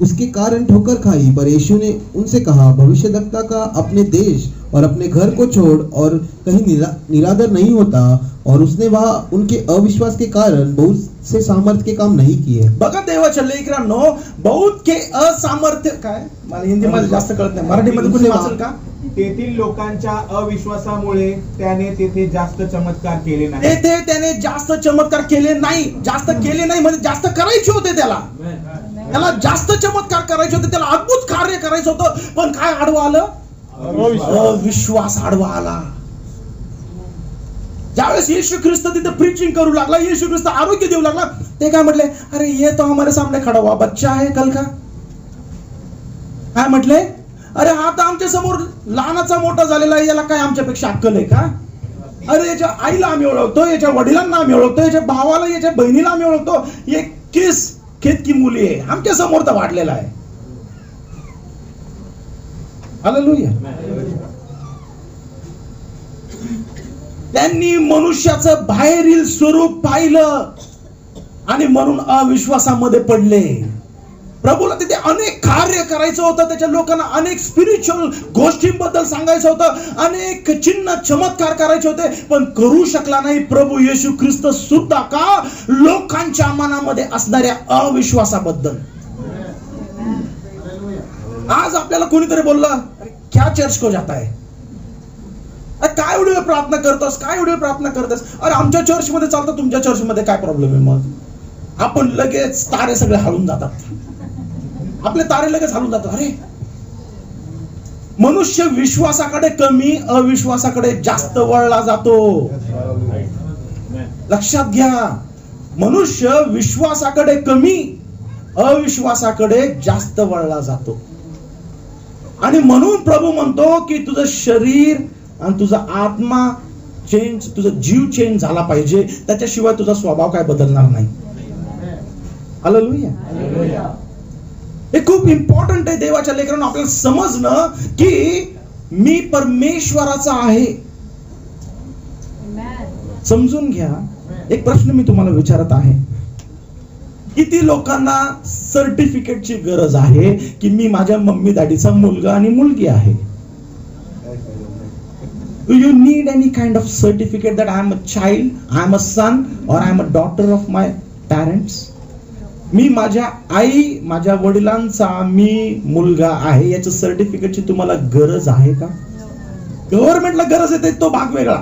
उसके कारण ठोकर खाई। पर यीशु ने उनसे कहा, भविष्यद्वक्ता का अपने देश और अपने घर को छोड़ और कहीं निरादर नहीं होता. और उसने वहां उनके अविश्वास के कारण बहुत से सामर्थ्य के काम नहीं किए. बघा देवाच्या लेकरांनो, बहुत के असामर्थ्य, काय मला हिंदी मध्ये जास्त कळत नाही, मराठीमध्ये कुणी वाचेल का? तेथील लोकांच्या अविश्वासामुळे त्याने तेथे जास्त चमत्कार केले नाही. तेथे त्याने जास्त चमत्कार केले नाही. जास्त केले नाही म्हणजे जास्त करायचे होते त्याला जास्त चमत्कार करायचे होते, त्याला अद्भुत कार्य करायचं होतं. पण काय आडवं आलं? अविश्वास आडवा आला. ज्यावेळेस येशू ख्रिस्त तिथे प्रीचिंग करू लागला, येशू ख्रिस्त आरोग्य देऊ लागला, ते काय म्हटले, अरे ये तो हमारे सामने खड़ा हुआ बच्चा है कल का. काय म्हटले, अरे हा तर आमच्या समोर लहानाचा मोठा झालेला आहे, याला काय आमच्यापेक्षा अक्कल आहे का? अरे याच्या आईला आम्ही ओळखतो, याच्या वडिलांना आम्ही ओळखतो, याच्या भावाला, याच्या बहिणीला आम्ही ओळखतो. हे किस खेत की मुली आहे, आमच्या समोर तर वाढलेला आहे. हालेलुया. त्यांनी मनुष्याचं बाहेरील स्वरूप पाहिलं आणि म्हणून अविश्वासामध्ये पडले. प्रभूला तिथे अनेक कार्य करायचं होतं, त्याच्या लोकांना अनेक स्पिरिच्युअल गोष्टींबद्दल सांगायचं होतं, अनेक चिन्ह चमत्कार करायचे होते, पण करू शकला नाही. प्रभू येशू ख्रिस्त सुद्धा का लोकांच्या मनामध्ये असणाऱ्या अविश्वासाबद्दल. आज आपल्याला कोणीतरी बोललं, क्या चर्च को जाता है, काय एवढी वेळ प्रार्थना करतोस, काय एवढी वेळ प्रार्थना करतोस, अरे आमच्या चर्च मध्ये चालतं, तुमच्या चर्च मध्ये काय प्रॉब्लेम आहे? मग आपण लगेच तारे सगळे हलून जातात, आपले तारे लगेच हलून जातात. अरे मनुष्य विश्वासाकडे कमी, अविश्वासाकडे जास्त वळला जातो. लक्षात घ्या, मनुष्य विश्वासाकडे कमी, अविश्वासाकडे जास्त वळला जातो. आणि म्हणून प्रभू म्हणतो की तुझं शरीर आणि तुझा आत्मा चेंज, तुझा जीव चेंज झाला पाहिजे, त्याच्याशिवाय तुझा स्वभाव काय बदलणार नाही. हालेलुया. हे खूप इम्पॉर्टंट आहे देवाच्या लेकरांना आपल्याला समजणं की मी परमेश्वराचा आहे. समजून घ्या. एक प्रश्न मी तुम्हाला विचारत आहे, किती लोकांना सर्टिफिकेटची गरज आहे की मी माझ्या मम्मी डॅडीचा मुलगा आणि मुलगी आहे? Do you need any kind of certificate that I am a child, I am a son or I am a daughter of my parents? मी माझ्या आई, माझ्या वडिलांचा मी मुलगा आहे याच्या सर्टिफिकेटची तुम्हाला गरज आहे का? गव्हर्नमेंटला गरज येते, तो भाग वेगळा.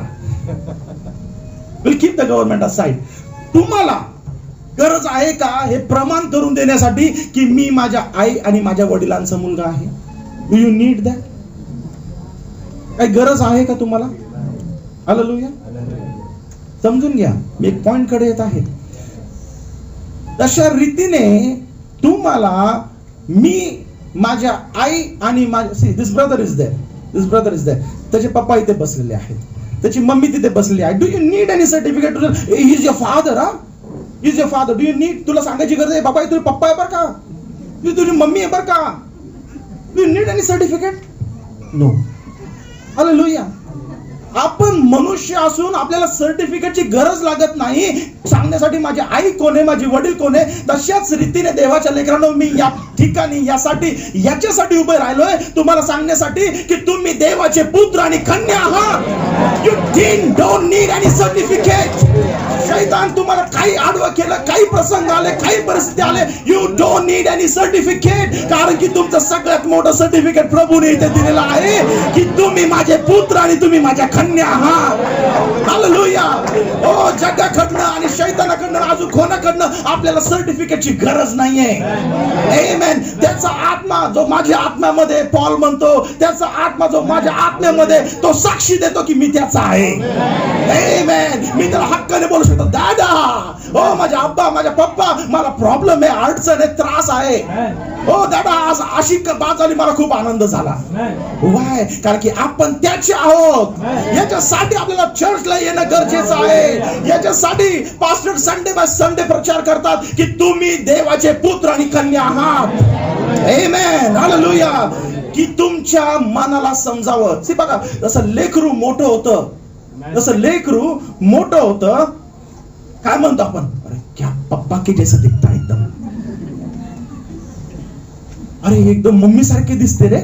We'll keep the government aside. तुम्हाला गरज आहे का हे प्रमाण करून देण्यासाठी की मी माझ्या आई आणि माझ्या वडिलांचा मुलगा आहे? Do you need that? काही गरज आहे का तुम्हाला? हालेलुया. समजून घ्या, मी एक पॉइंट कडे येत आहे. तशा रीतीने तुम्हाला मी माझ्या आई आणि दिस ब्रदर इज देअर, त्याचे पप्पा इथे बसलेले आहेत, त्याची मम्मी तिथे बसलेली आहे. Do you need any certificate? He is your father. Is your father. Do you need, तुला सांगायची गरज आहे बाबा तुझे पप्पा आहे बरं का, तुझी मम्मी आहे बरं का? Do you need any certificate? No. Hallelujah. आपण मनुष्य मनुष्य असून आपल्याला सर्टिफिकेटची गरज लागत नाही सांगण्यासाठी माझी आई कोण आहे, माझे वडील कोण आहे. तशाच रीतीने देवाच्या लेकरांनो मी या ठिकाणी याच्यासाठी उभे राहिलोय, तुम्हाला सांगण्यासाठी की तुम्ही देवाचे पुत्र आणि कन्या आहात. You don't need any certificate. शैतान तुम्हाला काही आडवं केलं, काही प्रसंग आले, काही परिस्थिती आले, you don't need any certificate. कारण की तुमचं सगळ्यात मोठं सर्टिफिकेट प्रभूने इथे दिलेलं आहे की तुम्ही माझे पुत्र आणि तुम्ही माझ्या कन्या आहात. हालेलुया. ओ जगाकडनं आणि शैतानाकडनं अजून कोणाकडनं आपल्याला सर्टिफिकेटची गरज नाहीये. आमेन. त्याचा आत्मा जो माझ्या आत्म्यामध्ये, पॉल म्हणतो, त्याचा आत्मा जो माझ्या आत्म्यामध्ये, तो साक्षी देतो की मी त्याचा आहे. आमेन. मी त्याला हक्काने बोलू शकतो, दादा, ओ माझ्या आब्बा, माझ्या पप्पा, मला प्रॉब्लेम आहे, अडचण आहे, त्रास आहे. ओ दादा, आज अशी बात झाली, मला खूप आनंद झाला. वाय? कारण की आपण त्याचे आहोत. याच्यासाठी आपल्याला चर्चला येणं गरजेचं आहे. याच्यासाठी पास्टर संडे बाय संडे प्रचार करतात की तुम्ही देवाचे पुत्र आणि कन्या आहात. आमेन. हालेलुया. की तुमच्या मनाला समजावं. सी बघा, जसं लेकरू मोठं होतं, काय म्हणतो आपण, अरे क्या पप्पा के जैसा दिखता है एकदम, अरे एकदम मम्मी सारखे दिसते रे.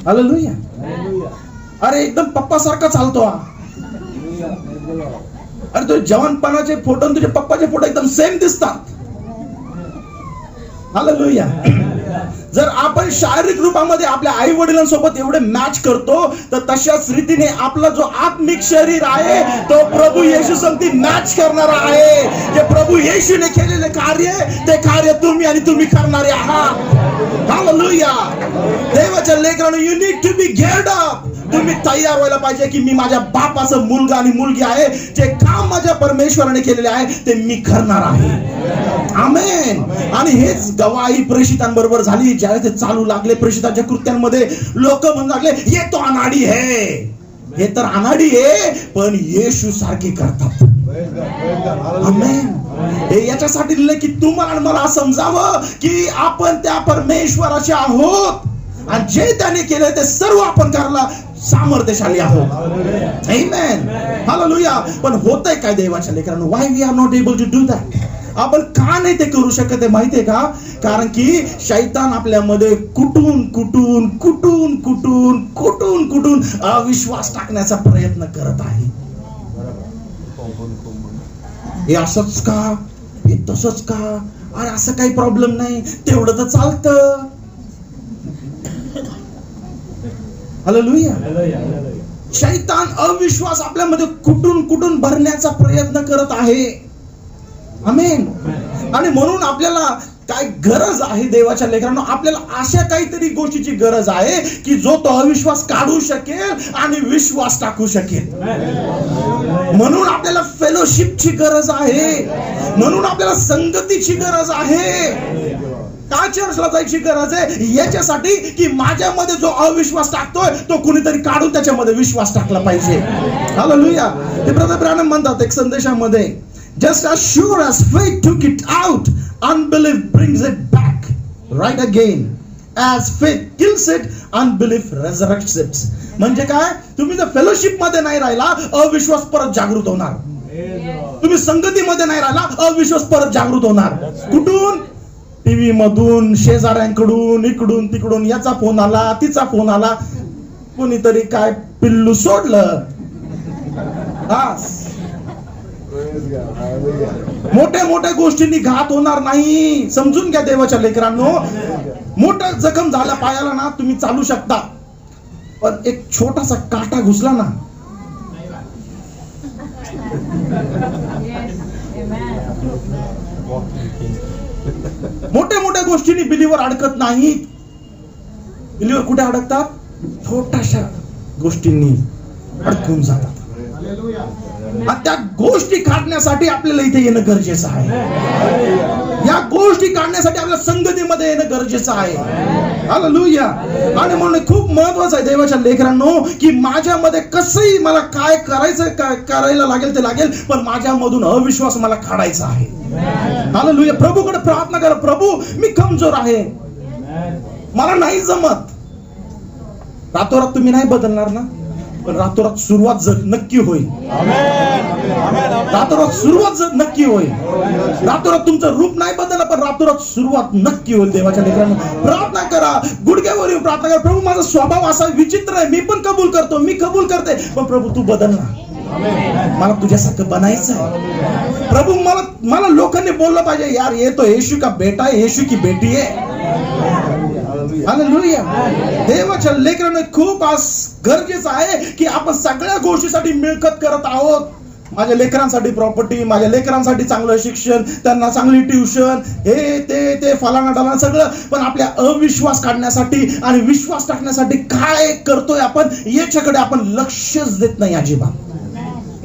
हालेलुया. अरे एकदम पप्पा सारखा चालतो हा. अरे तुझे जवानपणाचे फोटो आणि तुझे पप्पाचे फोटो एकदम सेम दिसतात. हालेलुया. जर आपण शारीरिक रूपामध्ये आपल्या आई वडिलांसोबत एवढे मॅच करतो, तर तशाच रीतीने आपला जो आत्मिक शरीर आहे तो प्रभू येशू संगती मॅच करणारा आहे. जे प्रभू येशूने केलेले कार्य, ते कार्य तुम्ही करणारे आहात. हालेलुया. देवाच्या लेकरांनो, you need to be geared up. तुम्ही तयार व्हायला पाहिजे की मी माझ्या बापाचं मुलगा आणि मुलगी आहे. जे काम माझ्या परमेश्वराने केलेले आहे ते मी करणार आहे. आमेन. आणि हेच गवाही प्रेषितांबरोबर झाली. ज्यावेळी ते चालू लागले प्रेषितांच्या कृत्यांमध्ये, लोक म्हणू लागले, ये तो अनाडी है. हे तर अनाडी आहे, पण येशू सारखे करतात. आमेन. हे याच्यासाठी लिहिले की तुम्हाला मला समजावं की आपण त्या परमेश्वराचे आहोत आणि जे त्याने केले ते सर्व आपण करायला सामर्थ्यशाली आहोत. आमेन. हालेलुया. पण होतंय काय देवाच्या लेकरांनो? Why we are not able to do that? आपण का नाही ते करू शकत आहे माहितीये का? कारण की शैतान आपल्यामध्ये कुठून अविश्वास टाकण्याचा प्रयत्न करत आहे. हे असंच का, हे तसंच का, अरे असं काही प्रॉब्लेम नाही, तेवढं तर चालतं. हालेलुया. शैतान अविश्वास आपल्यामध्ये कुठून भरण्याचा प्रयत्न करत आहे. आमेन. आणि म्हणून आपल्याला काय गरज आहे देवाच्या लेकरांनो, आपल्याला अशा काहीतरी गोष्टीची गरज आहे की जो तो अविश्वास काढू शकेल आणि विश्वास टाकू शकेल. म्हणून आपल्याला फेलोशिपची गरज आहे, म्हणून आपल्याला संगतीची गरज आहे. का चर्चला जायची गरज आहे? याच्यासाठी की माझ्यामध्ये जो अविश्वास टाकतोय तो कुणीतरी काढून त्याच्यामध्ये विश्वास टाकला पाहिजे. हालेलुया. ते ब्रदर ब्रॅनम म्हणतात एक संदेशामध्ये, just as sure as faith took it out, unbelief brings it back right again. As faith kills it, unbelief resurrects it. म्हणजे काय? तुम्ही जर फेलोशिप मध्ये नाही राहिला, अविश्वास परत जागृत होणार. तुम्ही संगतीमध्ये नाही राहिला, अविश्वास परत जागृत होणार. कुठून? टीव्ही मधून, शेजाऱ्यांकडून, इकडून तिकडून, याचा फोन आला, तिचा फोन आला, कोणीतरी काय पिल्लू सोडलं. मोठ्या गोष्टींनी घात होणार नाही. समजून घ्या देवाच्या लेकरांनो. मोठा जखम झाला पायाला ना, तुम्ही चालू शकता, पण एक छोटासा काटा घुसला ना, मोठ्या गोष्टींनी बिलीवर अडकत नाहीत. बिलीवर कुठे अडकतात? छोट्याशा गोष्टींनी अडकून जातात. त्या गोष्टी काढण्यासाठी आपल्याला इथे येणं गरजेचं आहे. या गोष्टी काढण्यासाठी आपल्याला संगतीमध्ये येणं गरजेचं आहे. हालेलुया. आणि म्हणून खूप महत्वाचं आहे देवाच्या लेकरांनो की माझ्यामध्ये कसंही मला काय करायचं, करायला लागेल ते लागेल, पण माझ्यामधून अविश्वास मला काढायचा आहे. हालेलुया. प्रभूकडे प्रार्थना करा, प्रभू मी कमजोर आहे, मला नाही जमत. रातोरात तुम्ही नाही बदलणार ना, पण रातोरात सुरुवात जर नक्की होईल, रातोरात सुरुवात जर नक्की होईल, रातोरात तुमचं रूप नाही बदललं पण रातोरात सुरुवात नक्की होईल. देवाच्या लेकरांनो प्रार्थना करा, गुडघ्यावर येऊन प्रार्थना करा, प्रभू माझा स्वभाव असा विचित्र आहे, मी पण कबूल करतो, मी कबूल करते, पण प्रभू तू बदल ना, मला तुझ्यासारखं बनायचं आहे. प्रभू मला लोकांनी बोललं पाहिजे, यार ये तो येशू का बेटा है, येशू की बेटी है. हालेलुया. देवाच्या लेकरांनो खूप आज गरजेचं आहे की आपण सगळ्या गोष्टीसाठी मिळकत करत आहोत. माझ्या लेकरांसाठी प्रॉपर्टी, माझ्या लेकरांसाठी चांगलं शिक्षण, त्यांना चांगली ट्युशन, हे ते फलाना डालाना सगळं, पण आपल्या अविश्वास काढण्यासाठी आणि विश्वास टाकण्यासाठी काय करतोय आपण याच्याकडे आपण लक्षच देत नाही अजिबात.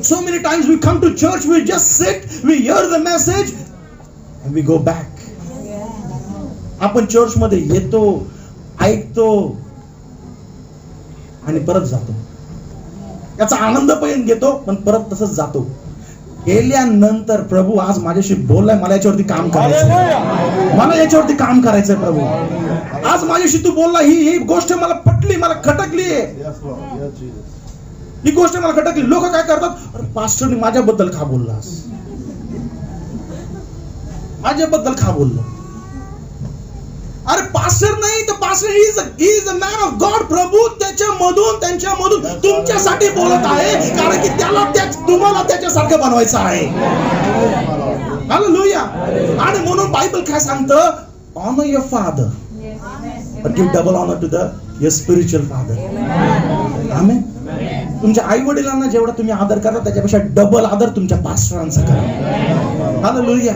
So many times we come to church, we just sit, we hear the message and we go back. आपण चर्च मध्ये येतो, ऐकतो आणि परत जातो. याचा आनंद पण घेतो पण परत तसंच जातो. गेल्यानंतर प्रभू आज माझ्याशी बोललाय, मला याच्यावरती काम करायचं, मला याच्यावरती काम करायचंय. प्रभू आज माझ्याशी तू बोलला, ही गोष्ट मला पटली, मला खटकली, ही गोष्ट मला खटकली. लोक काय करतात, अरे पास्टरने माझ्याबद्दल का बोललास, माझ्याबद्दल का बोललो. अरे पास्टर नाही तर pastor is a man of God. प्रभू त्यांच्यामधून तुमच्यासाठी बोलत आहे, कारण की तुम्हाला त्याच्यासारखं बनवायचं आहे. हालेलुया. आणि म्हणून बायबल काय सांगतं, honour your father but give double honour to your spiritual father. Amen. तुमच्या आई वडिलांना जेवढा तुम्ही आदर करा त्याच्यापेक्षा डबल आदर तुमच्या पास्टरांचा करा. हालेलुया.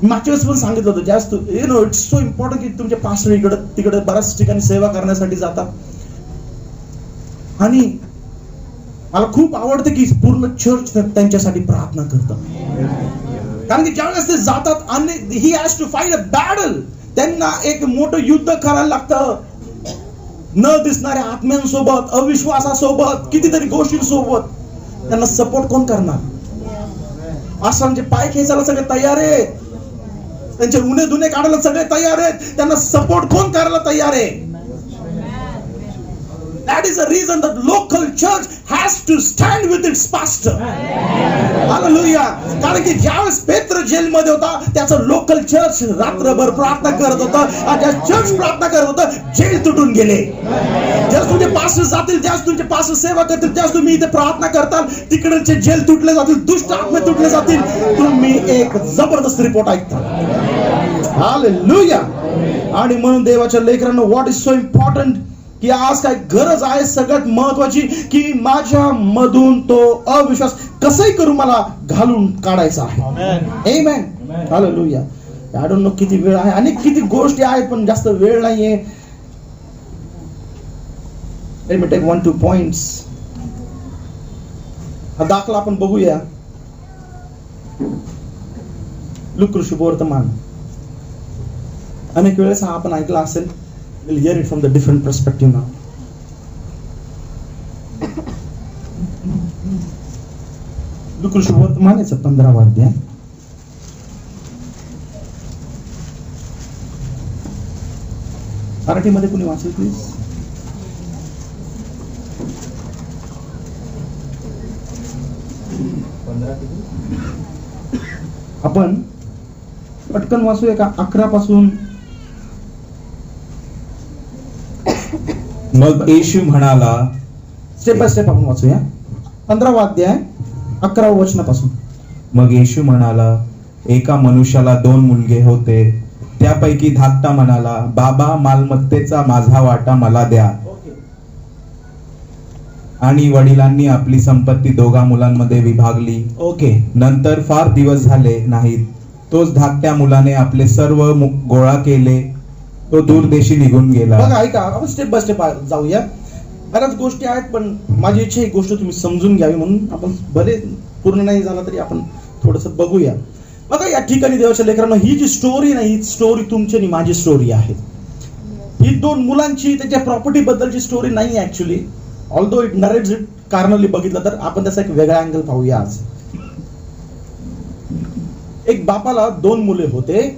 मागच्या वेळेस पण सांगितलं होतं, जास्त इट्स सो इम्पॉर्टंट की तुमचे पास्टर इकडे तिकडे बऱ्याच ठिकाणी सेवा करण्यासाठी जातात. आणि मला खूप आवडतं की पूर्ण चर्च त्यांच्यासाठी प्रार्थना करतं, कारण की ज्यावेळेस ते जातात आणि he has to fight a battle, त्यांना एक मोठं युद्ध करायला लागतं. न दिसणाऱ्या आत्म्यांसोबत, अविश्वासासोबत, कितीतरी गोष्टींसोबत. त्यांना सपोर्ट कोण करणार? पास्टरांचे पाय खेचायला सगळे तयार आहेत, त्यांचे उन्हे धुणे काढायला सगळे तयार आहेत, त्यांना सपोर्ट कोण करायला तयार आहे? That is the reason that local church has to stand with its pastor. Hallelujah. कारण की ज्यावेळेस पेत्र जेलमध्ये होता, त्याचं लोकल चर्च रात्रभर प्रार्थना करत होतं, आणि चर्च प्रार्थना करत होतं, जेल तुटून गेले. ज्यावेळेस तुमचे पास्टर जातील, ज्यावेळेस तुमचे पास्टर सेवा करतील, ज्यावेळेस तुम्ही इथे प्रार्थना करताल, तिकडचे जेल तुटले जातील, दुष्ट आत्मे तुटले जातील, तुम्ही एक जबरदस्त रिपोर्ट ऐकता. हालेलुया. आणि म्हणून देवाच्या लेकरांनो, व्हॉट इज सो इम्पॉर्टंट की आज काय गरज आहे सगळ्यात महत्वाची, की माझ्या मधून तो अविश्वास कसंही करून मला घालून काढायचा आहे. आमेन. हालेलुया. आय डोंट नो किती वेळ आहे आणि किती गोष्टी आहेत, पण जास्त वेळ नाहीये. Let me take 1-2 points. हा दाखला आपण बघूया. लूका शुभवर्तमान. अनेक वेळेस हा आपण ऐकला असेल. We'll hear it from the different perspective now. लूका शुभवर्तमान याचा 15वा अध्याय. मराठीमध्ये कुणी वाचेल प्लीज? आपण पटकन वाचूया का? 11 पासून. मग येशू म्हणाला, स्टेप बाय स्टेप आपण वाचूया. 15वा अध्याय 11व्या वचनापासून. मग येशू म्हणाला, एका मनुष्याला 2 मुलगे होते. त्यापैकी धाकटा म्हणाला, बाबा मालमत्तेचा माझा वाटा मला द्या. आणि वडिलांनी आपली संपत्ती 2 मुलांमध्ये विभागली. ओके. नंतर फार दिवस झाले नाहीत, तोच धाकट्या मुलाने आपले सर्व गोळा केले, तो दूरदेशी निघून गेला. बघा, ऐका, आपण स्टेप बाय स्टेप जाऊया. बऱ्याच गोष्टी आहेत, पण माझी इच्छा ही गोष्ट तुम्ही समजून घ्यावी म्हणून आपण भले पूर्ण नाही झाला तरी आपण थोडस बघूया. बघा, या ठिकाणी देवाच्या लेकरांना ही जी स्टोरी नाही, ही स्टोरी तुमची आणि माझी स्टोरी आहे. ही 2 मुलांची त्याच्या प्रॉपर्टी बद्दलची स्टोरी नाही actually. Although it narrates it carnally बघितलं तर आपण त्याचा एक वेगळा अँगल पाहूया आज. एक बापाला 2 मुले होते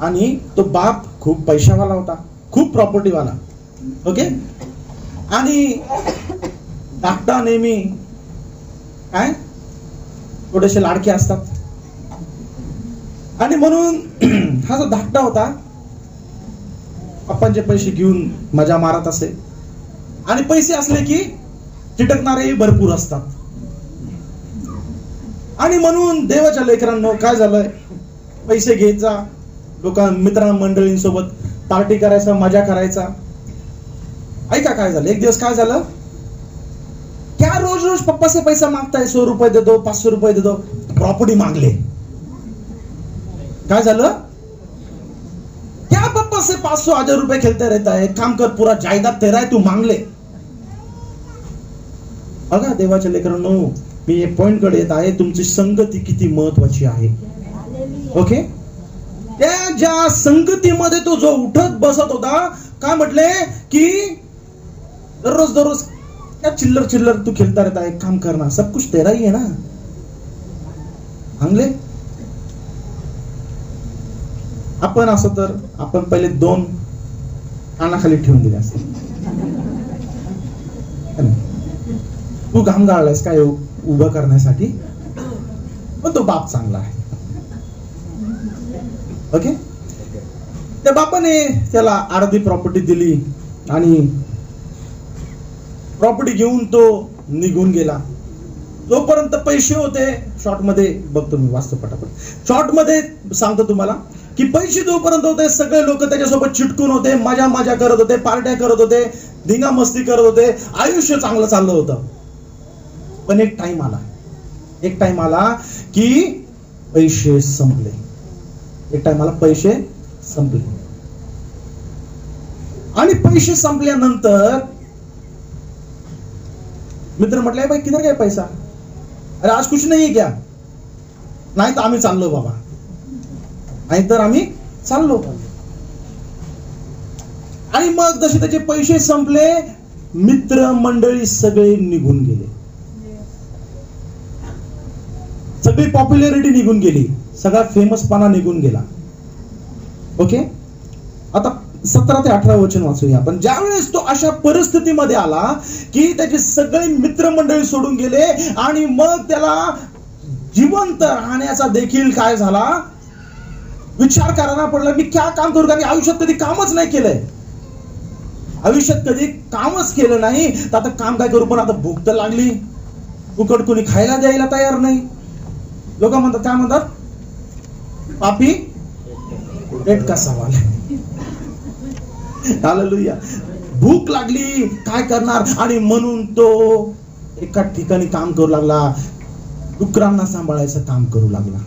आणि तो बाप खूप पैशावाला होता, खूप प्रॉपर्टीवाला. ओके. आणि धाकटा नेहमी काय थोडेसे लाडके असतात, आणि म्हणून हा जो धाकटा होता पप्पांचे पैसे घेऊन मजा मारत असे, आणि पैसे असले की चिटकणारेही भरपूर असतात. आणि म्हणून देवाच्या लेकरांनो काय झालंय, पैसे घ्यायचा, मित्रमंडळींसोबत पार्टी करायचा, मजा करायचा. ऐका काय झालं, एक दिवस काय झालं, क्या रोज रोज पप्पा से पैसा मागता है, 100 रुपये दे दो, 500 रुपये दे दो. प्रॉपर्टी मागले. काय झालं, क्या पप्पा से 500 1000 रुपये खेलते रहता है, काम कर, पूरा जायदाद तेरा है, तू मागले. बघा देवाच्या लेकरांनो, मी हे पॉइंट कडे येत आहे, तुमची संगती किती महत्वाची आहे. ओके, त्या ज्या संगतीमध्ये तो जो उठत बसत होता, काय म्हटले की दररोज क्या चिल्लर तू खेलता रहता है, काम करना, सब कुछ तेरा ही है ना. चांगले आपण असं तर आपण पहिले 2 कानाखाली ठेवून दिले असते. तू घाम गाळलायस काय उभं करण्यासाठी, पण तो बाप चांगला आहे. ओके, त्या बापाने त्याला अर्धी प्रॉपर्टी दिली आणि प्रॉपर्टी घेऊन तो निघून गेला. जोपर्यंत पैसे होते, शॉर्ट मध्ये बघतो मी, वाचतो पटापट, शॉर्ट मध्ये सांगतो तुम्हाला की पैसे जोपर्यंत होते सगळे लोक त्याच्यासोबत चिटकून होते, मजा करत होते, पार्ट्या करत होते, धिंगा मस्ती करत होते, आयुष्य चांगलं चाललं होतं. पण एक टाइम आला की पैसे संपले. आणि पैसे संपल्यानंतर मित्र म्हटले, भाई किधर गया पैसा, अरे आज कुछ नहीं है क्या, नाही तर आम्ही चाललो बाबा, आणि मग जसे त्याचे पैसे संपले, मित्र मंडळी सगळे निघून गेले, सगळी पॉप्युलॅरिटी निघून गेली, सगळा फेमसपणा निघून गेला. ओके, आता 17 ते 18 वचन वाचूया आपण. ज्यावेळेस तो अशा परिस्थितीमध्ये आला की त्याचे सगळे मित्रमंडळी सोडून गेले, आणि मग त्याला जिवंत राहण्याचा देखील काय झाला विचार करायला पडला, मी क्या काम करू, कारण आयुष्यात कधी कामच नाही केलंय, तर आता काम काय करू, पण आता भूक तर लागली, फुकट कोणी खायला द्यायला तयार नाही. लोक म्हणतात, काय म्हणतात, पापी पेट का सवाल. हालेलुया. भूक लागली, काय करणार, आणि म्हणून तो एका ठिकाणी काम करू लागला, डुकरांना सांभाळायचं काम करू लागला.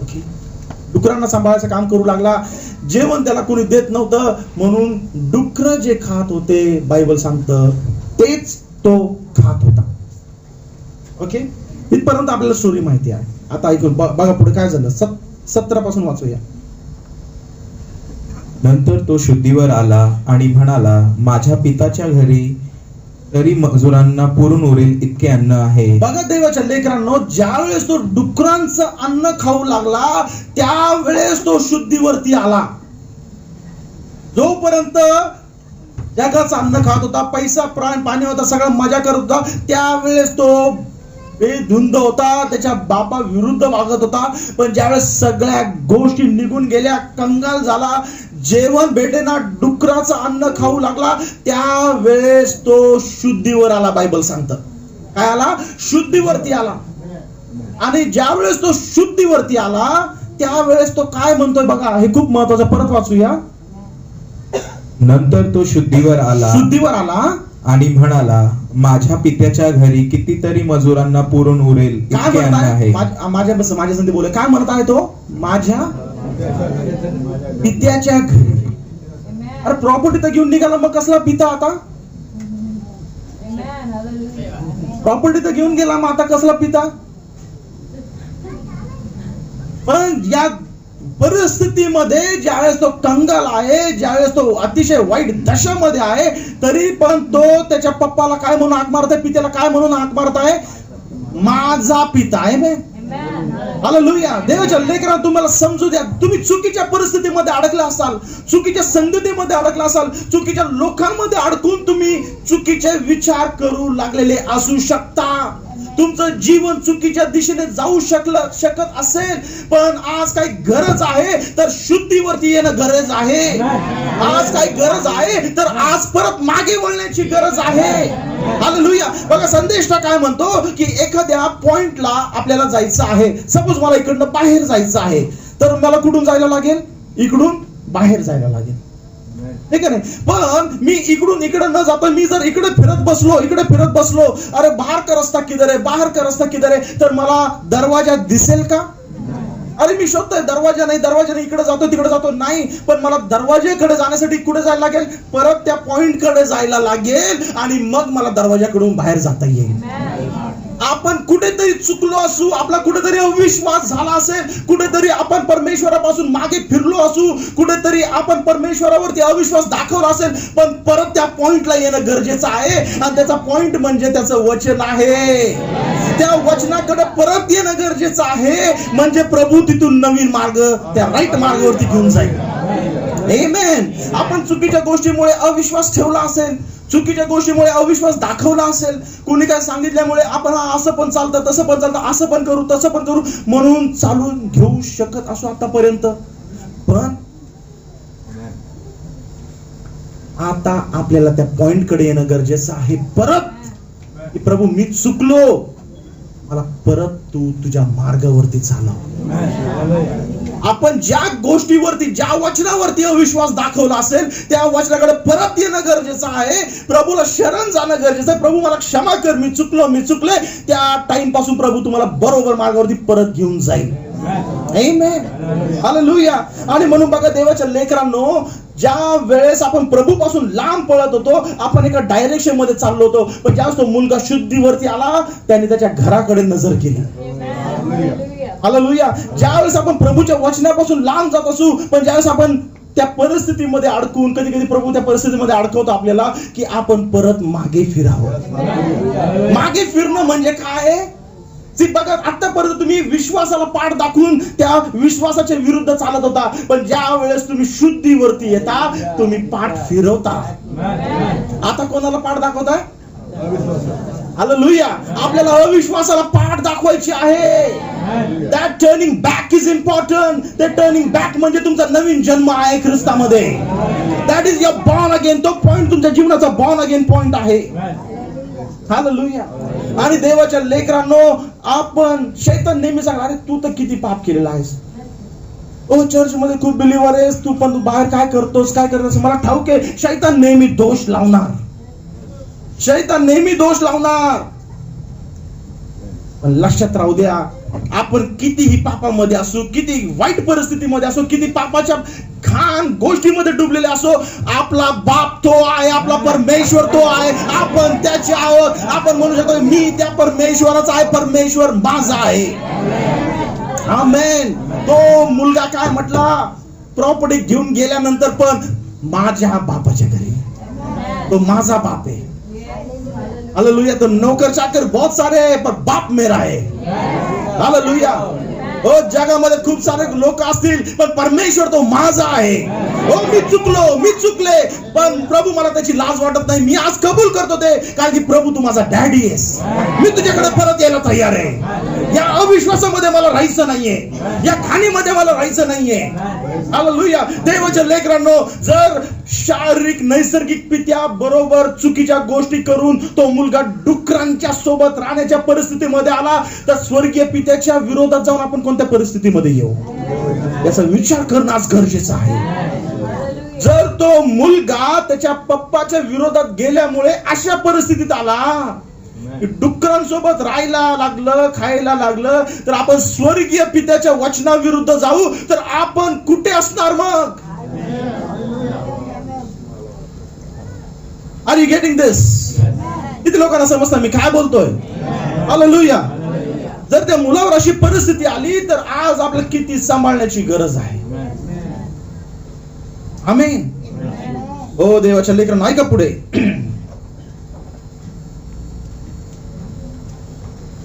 ओके, डुकरांना सांभाळायचं काम करू लागला. जेवण त्याला कोणी देत नव्हतं, म्हणून डुकर जे खात होते, बायबल सांगतं तेच तो खात होता. ओके, इथपर्यंत आपल्याला स्टोरी माहिती आहे. आता ऐकून बघा पुढे काय झालं, 17 पासून वाचूया. नंतर तो शुद्धीवर आला आणि म्हणाला, माझ्या पिताच्या घरी तरी मजुरांना पुरून उरेल इतके अन्न आहे. बघा देवाच्या लेकरांनो, ज्यावेळेस तो डुकरांचं अन्न खाऊ लागला, त्यावेळेस तो शुद्धीवरती आला. जोपर्यंत जगाचं अन्न खात होता, पैसा प्राण पाणी होता, सगळं मजा करत होता, त्यावेळेस तो बेधुंद होता, त्याच्या बापा विरुद्ध वागत होता. पण ज्यावेळेस सगळ्या गोष्टी निघून गेल्या, कंगाल झाला, जेवण भेटेना, डुकराचं अन्न खाऊ लागला, त्यावेळेस तो शुद्धीवर आला. बायबल सांगतं काय आला, शुद्धीवरती आला. आणि ज्यावेळेस तो शुद्धीवरती आला, त्यावेळेस तो काय म्हणतोय बघा, हे खूप महत्वाचं, परत वाचूया. नंतर तो शुद्धीवर आला आणि म्हणाला, माझ्या पित्याच्या घरी कितीतरी मजुरांना पुरून उरेल इतके अन्न आहे. माझ्या संधी बोले, काय म्हणत आहे तो, माझ्या पित्याच्या घरी. अरे प्रॉपर्टी तर घेऊन निघाला, मग कसला पिता आता, प्रॉपर्टी तर घेऊन गेला, मग आता कसला पिता. पण या परिस्थितीमध्ये ज्यावेळेस तो कंगाल आहे, ज्यावेळेस तो अतिशय वाईट दशामध्ये आहे, तरी पण तो त्याच्या पप्पाला काय म्हणून हाक मारत आहे, पित्याला काय म्हणून हाक मारत आहे, माझा पिता आहे. हालेलुया. देवाच्या लेकरांनो, तुम्हाला समजू द्या, तुम्ही चुकीच्या परिस्थितीमध्ये अडकला असाल, चुकीच्या संगतीमध्ये अडकला असाल, चुकीच्या लोकांमध्ये अडकून तुम्ही चुकीचे विचार करू लागलेले असू शकता. तुमचं जीवन चुकीच्या दिशेने जाऊ शकत असेल, पण आज काही गरज आहे तर शुद्धीवरती येणं गरज आहे. आज काही गरज आहे तर आज परत मागे वळण्याची गरज आहे. हालेलुया. बघा, संदेश काय म्हणतो की एखाद्या पॉइंटला आपल्याला जायचं आहे. सपोज मला इकडनं बाहेर जायचं आहे, तर मला कुठून जायला लागेल? इकडून बाहेर जायला लागेल, ठीक आहे. पण मी इकडून इकडे न जाता मी जर इकडे फिरत बसलो, अरे बाहर का रस्ता किधर आहे, तर मला दरवाजा दिसेल का? अरे मी शोधतोय, दरवाजा नाही, इकडे जातो नाही. पण मला दरवाजेकडे जाण्यासाठी कुठे जायला लागेल? परत त्या पॉइंट कडे जायला लागेल आणि मग मला दरवाजाकडून बाहेर जाता येईल. आपण कुठेतरी चुकलो असू, आपला कुठेतरी अविश्वास झाला असेल, कुठेतरी आपण परमेश्वरापासून मागे फिरलो असू, कुठेतरी आपण परमेश्वरावरती अविश्वास दाखवला असेल, पण परत त्या पॉइंटला येणं गरजेचं आहे. आणि त्याचा पॉइंट म्हणजे त्याचं वचन आहे. त्या वचनाकडे परत येणं गरजेचं आहे, म्हणजे प्रभू तिथून नवीन मार्ग, त्या राईट मार्गावरती घेऊन जाईल. आमेन. आपण चुकीच्या गोष्टीमुळे अविश्वास ठेवला असेल, चुकीच्या गोष्टीमुळे अविश्वास दाखवला असेल, कोणी काय सांगितल्यामुळे आपण असं पण चालतं, तसं पण चालतं, असं पण करू, तसं पण करू म्हणून चालून घेऊ शकत असो आतापर्यंत. पण आता आपल्याला त्या पॉइंट कडे येणं गरजेचं आहे. परत, प्रभू मी चुकलो, मला परत तू तुझ्या मार्गावरती चालव. आपण ज्या गोष्टीवरती, ज्या वचनावरती अविश्वास दाखवला असेल, त्या वचनाकडे परत येणं गरजेचं आहे. प्रभूला शरण जाणं गरजेचं आहे. प्रभू मला क्षमा कर, मी चुकले. त्या टाइम पासून प्रभू तुम्हाला बरोबर मार्गावरती परत घेऊन जाईल. आमेन. हालेलुया. आणि म्हणून बघा, देवाच्या लेकरांनो, ज्या वेळेस आपण प्रभू पासून लांब पळत होतो, आपण एका डायरेक्शन मध्ये चाललो होतो, पण ज्यावेळेस तो मुलगा शुद्धीवरती आला, त्याने त्याच्या घराकडे नजर केली. हालेलुया. ज्यावेळेस आपण प्रभूच्या वचनापासून लांब जात असू, पण ज्यावेळेस आपण त्या परिस्थितीमध्ये अडकून, कधी प्रभू त्या परिस्थितीमध्ये अडकवतो आपल्याला, की आपण परत मागे फिरावं. मागे फिरणं म्हणजे काय? बघा, आतापर्यंत तुम्ही विश्वासाला पाठ दाखवून त्या विश्वासाच्या विरुद्ध चालत होता, पण ज्या वेळेस तुम्ही शुद्धीवरती येता, तुम्ही पाठ फिरवता. आता कोणाला पाठ दाखवताय? हालेलुया. आपल्याला अविश्वासाला पाठ दाखवायची आहे. That turning back is important. ते टर्निंग बॅक म्हणजे तुमचा नवीन जन्म आहे ख्रिस्तामध्ये. That is your born again. तो पॉइंट तुमच्या जीवनाचा बॉर्न अगेन पॉइंट आहे. हालेलुया. आणि देवाच्या लेकरांनो, आपण शैतान नेहमी सांगणार, अरे तू तर किती पाप केलेला आहेस, ओ चर्च मध्ये खूप बिलीव्हर आहेस तू, पण तू बाहेर काय करतोस, काय करतोस? मला ठाऊक आहे, शैतान नेहमी दोष लावणार. पण लक्षात राहू द्या, आपण कितीही पापामध्ये असो, किती वाईट परिस्थितीमध्ये असो, किती पापाच्या घाण गोष्टीमध्ये डुबलेले असो, आपला बाप तो आहे, आपला परमेश्वर तो आहे, आपण त्याचे आहोत. आपण म्हणू शकतो, मी त्या परमेश्वराचा आहे, परमेश्वर माझा आहे. आमेन. तो मुलगा काय म्हटला? प्रॉपर्टी घेऊन गेल्यानंतर पण माझ्या बापाच्या घरी, तो माझा बाप आहे. हालेलुया. तो नौकर चाकर बहुत सारे है, पर बाप मेरा है. हालेलुया. हो, जगामध्ये खूप सारे लोक असतील, पण परमेश्वर तो माझा आहे. हो, मी चुकले, पण प्रभू मला त्याची लाज वाटत नाही. मी आज कबूल करतो ते, कारण की प्रभू तू माझा डॅडी आहेस. मी तुझ्याकडे परत यायला तयार आहे. या अविश्वासामध्ये मला राहायचं नाहीये, या घाणीमध्ये मला राहायचं नाहीये. हालेलुया. देवाच्या लेकरांनो, जर शारीरिक नैसर्गिक पित्या बरोबर चुकीच्या गोष्टी करून तो मुलगा डुकरांच्या सोबत राहण्याच्या परिस्थितीमध्ये आला, तर स्वर्गीय पित्याच्या विरोधात जाऊन आपण कोणत्या परिस्थितीमध्ये येऊ, याचा विचार करणं आज गरजेचं आहे. जर तो मुलगा त्याच्या पप्पाच्या विरोधात गेल्यामुळे अशा परिस्थितीत आला, डुकरांसोबत राहायला लागलं, खायला लागलं, तर आपण स्वर्गीय पित्याच्या वचनाविरुद्ध जाऊ, तर आपण कुठे असणार मग? आर यू गेटिंग दिस? किती लोकांना समजतं मी काय बोलतोय? हालेलुया. जर त्या मुलावर अशी परिस्थिती आली, तर आज आपल्याला किती सांभाळण्याची गरज आहे. आमेन. हो, देवाच्या लेकरांनो, ऐका पुढे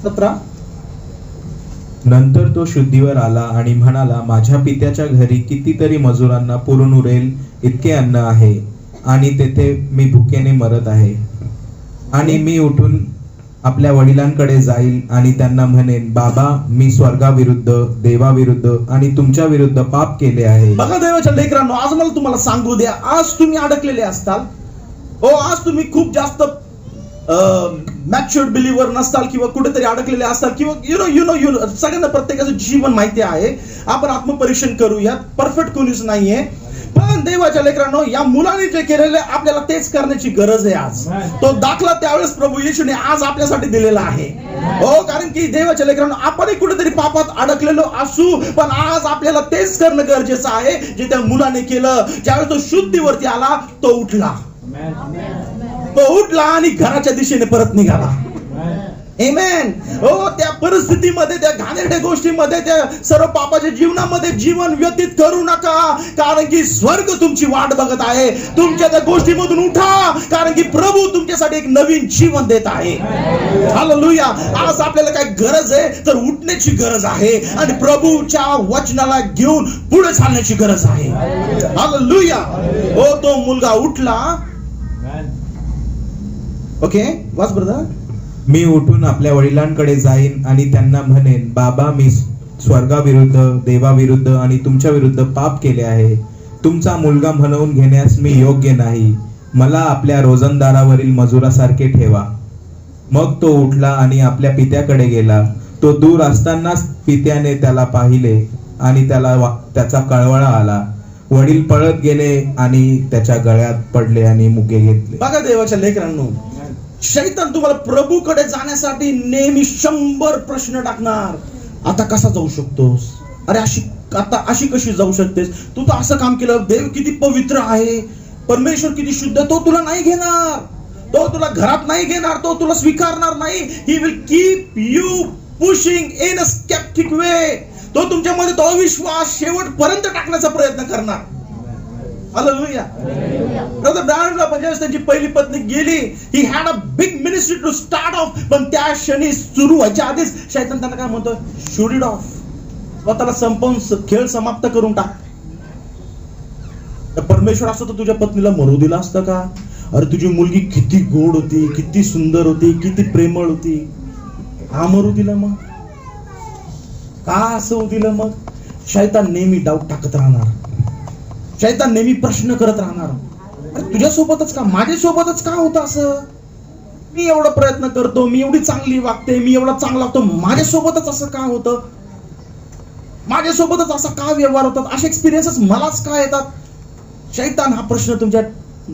17 नंतर तो शुद्धीवर आला आणि म्हणाला, माझ्या पित्याच्या घरी कितीतरी मजुरांना पुरून उरेल इतके अन्न आहे आणि तेथे मी भुकेने मरत आहे. आणि मी उठून आपल्या वडिलांकडे जाईल आणि त्यांना म्हणेन, बाबा, मी स्वर्गाविरुद्ध, देवाविरुद्ध आणि तुमच्या विरुद्ध पाप केले आहे. बघा देवाच्या लेकरांनो, आज मला तुम्हाला सांगू द्या, आज तुम्ही अडकलेले असताल, आज तुम्ही खूप जास्त मॅच्युअर्ड बिलीव्हर नसताल किंवा कुठेतरी अडकलेले असताल किंवा यु नो सगळ्यांना प्रत्येकाचं जीवन माहिती आहे. आपण आत्मपरीक्षण करूयात, परफेक्ट कोणीच नाहीये. पण देवाच्या लेकरांनो, या मुलाने जे केलेले आपल्याला तेच करण्याची गरज आहे. आज तो दाखला त्यावेळेस प्रभू येशूने आज आपल्यासाठी दिलेला आहे. कारण की देवाच्या लेकरांनो, आपणही कुठेतरी पापात अडकलेलो असू, पण आज आपल्याला तेच करणं गरजेचं आहे जे त्या मुलाने केलं. ज्यावेळेस तो शुद्धीवरती आला, तो उठला आणि घराच्या दिशेने परत निघाला. आमेन. त्या परिस्थितीमध्ये, त्या घाणेरड्या गोष्टीमध्ये, त्या सर्व पापाच्या जीवनामध्ये जीवन व्यतीत करू नका, कारण की स्वर्ग तुमची वाट बघत आहे. तुमच्या त्या गोष्टीमधून उठा, कारण की प्रभू तुमच्यासाठी एक नवीन जीवन देत आहे. हालेलुया. आज आपल्याला काय गरज आहे तर उठण्याची गरज आहे आणि प्रभूच्या वचनाला घेऊन पुढे चालण्याची गरज आहे. हालेलुया. तो मुलगा उठला. ओके, वाच ब्रदर. मी उठून आपल्या वडिलांकडे जाईन आणि त्यांना म्हणेन, बाबा, मी स्वर्गाविरुद्ध, देवाविरुद्ध आणि तुमच्या विरुद्ध पाप केले आहे. तुमचा मुलगा म्हणवून घेण्यास मी योग्य नाही. मला आपल्या रोजंदारावरील मजुरासारखे ठेवा. मग तो उठला आणि आपल्या पित्याकडे गेला. तो दूर असतानाच पित्याने त्याला पाहिले आणि त्याचा कळवळा आला. वडील पळत गेले आणि त्याच्या गळ्यात पडले आणि मुके घेतले. बघा देवाच्या लेकरांनो, शैतान तुम्हाला प्रभूकडे जाण्यासाठी नेहमी 100 प्रश्न टाकणार. आता कसा जाऊ शकतोस? अरे अशी कशी जाऊ शकतेस? तू तर असं काम केलं. देव किती पवित्र आहे, परमेश्वर किती शुद्ध. तो तुला नाही घेणार, तो तुला घरात नाही घेणार, तो तुला स्वीकारणार नाही. He will keep you pushing in a skeptic way. तो तुमच्यामध्ये तो अविश्वास शेवटपर्यंत टाकण्याचा प्रयत्न करणार. हालेलुया. ब्रदर ब्रायनला ज्यावेळेस त्यांची पहिली पत्नी गेली, he had a big ministry to start off, पण त्या क्षणी सुरू व्हायच्या आधीच शैतान त्यांना काय म्हणतो, शूट इट ऑफ. स्वतःला संपवून खेळ समाप्त करून टाक. परमेश्वर असतं तर तुझ्या पत्नीला मरू दिला असतं का? अरे तुझी मुलगी किती गोड होती, किती सुंदर होती, किती प्रेमळ होती, हा मरू दिला मग? का असं होऊ दिलं मग? शैतान नेहमी डाऊट टाकत राहणार. शैतान नेहमी प्रश्न करत राहणार. अरे तुझ्यासोबतच का, माझ्यासोबतच का होतं असं? मी एवढा प्रयत्न करतो, मी एवढी चांगली वागते, मी एवढा चांगला वागतो, माझ्यासोबतच असं का होतं? माझ्यासोबतच असा का व्यवहार होतात? असे एक्सपिरियन्सेस मलाच का येतात? शैतान हा प्रश्न तुमच्या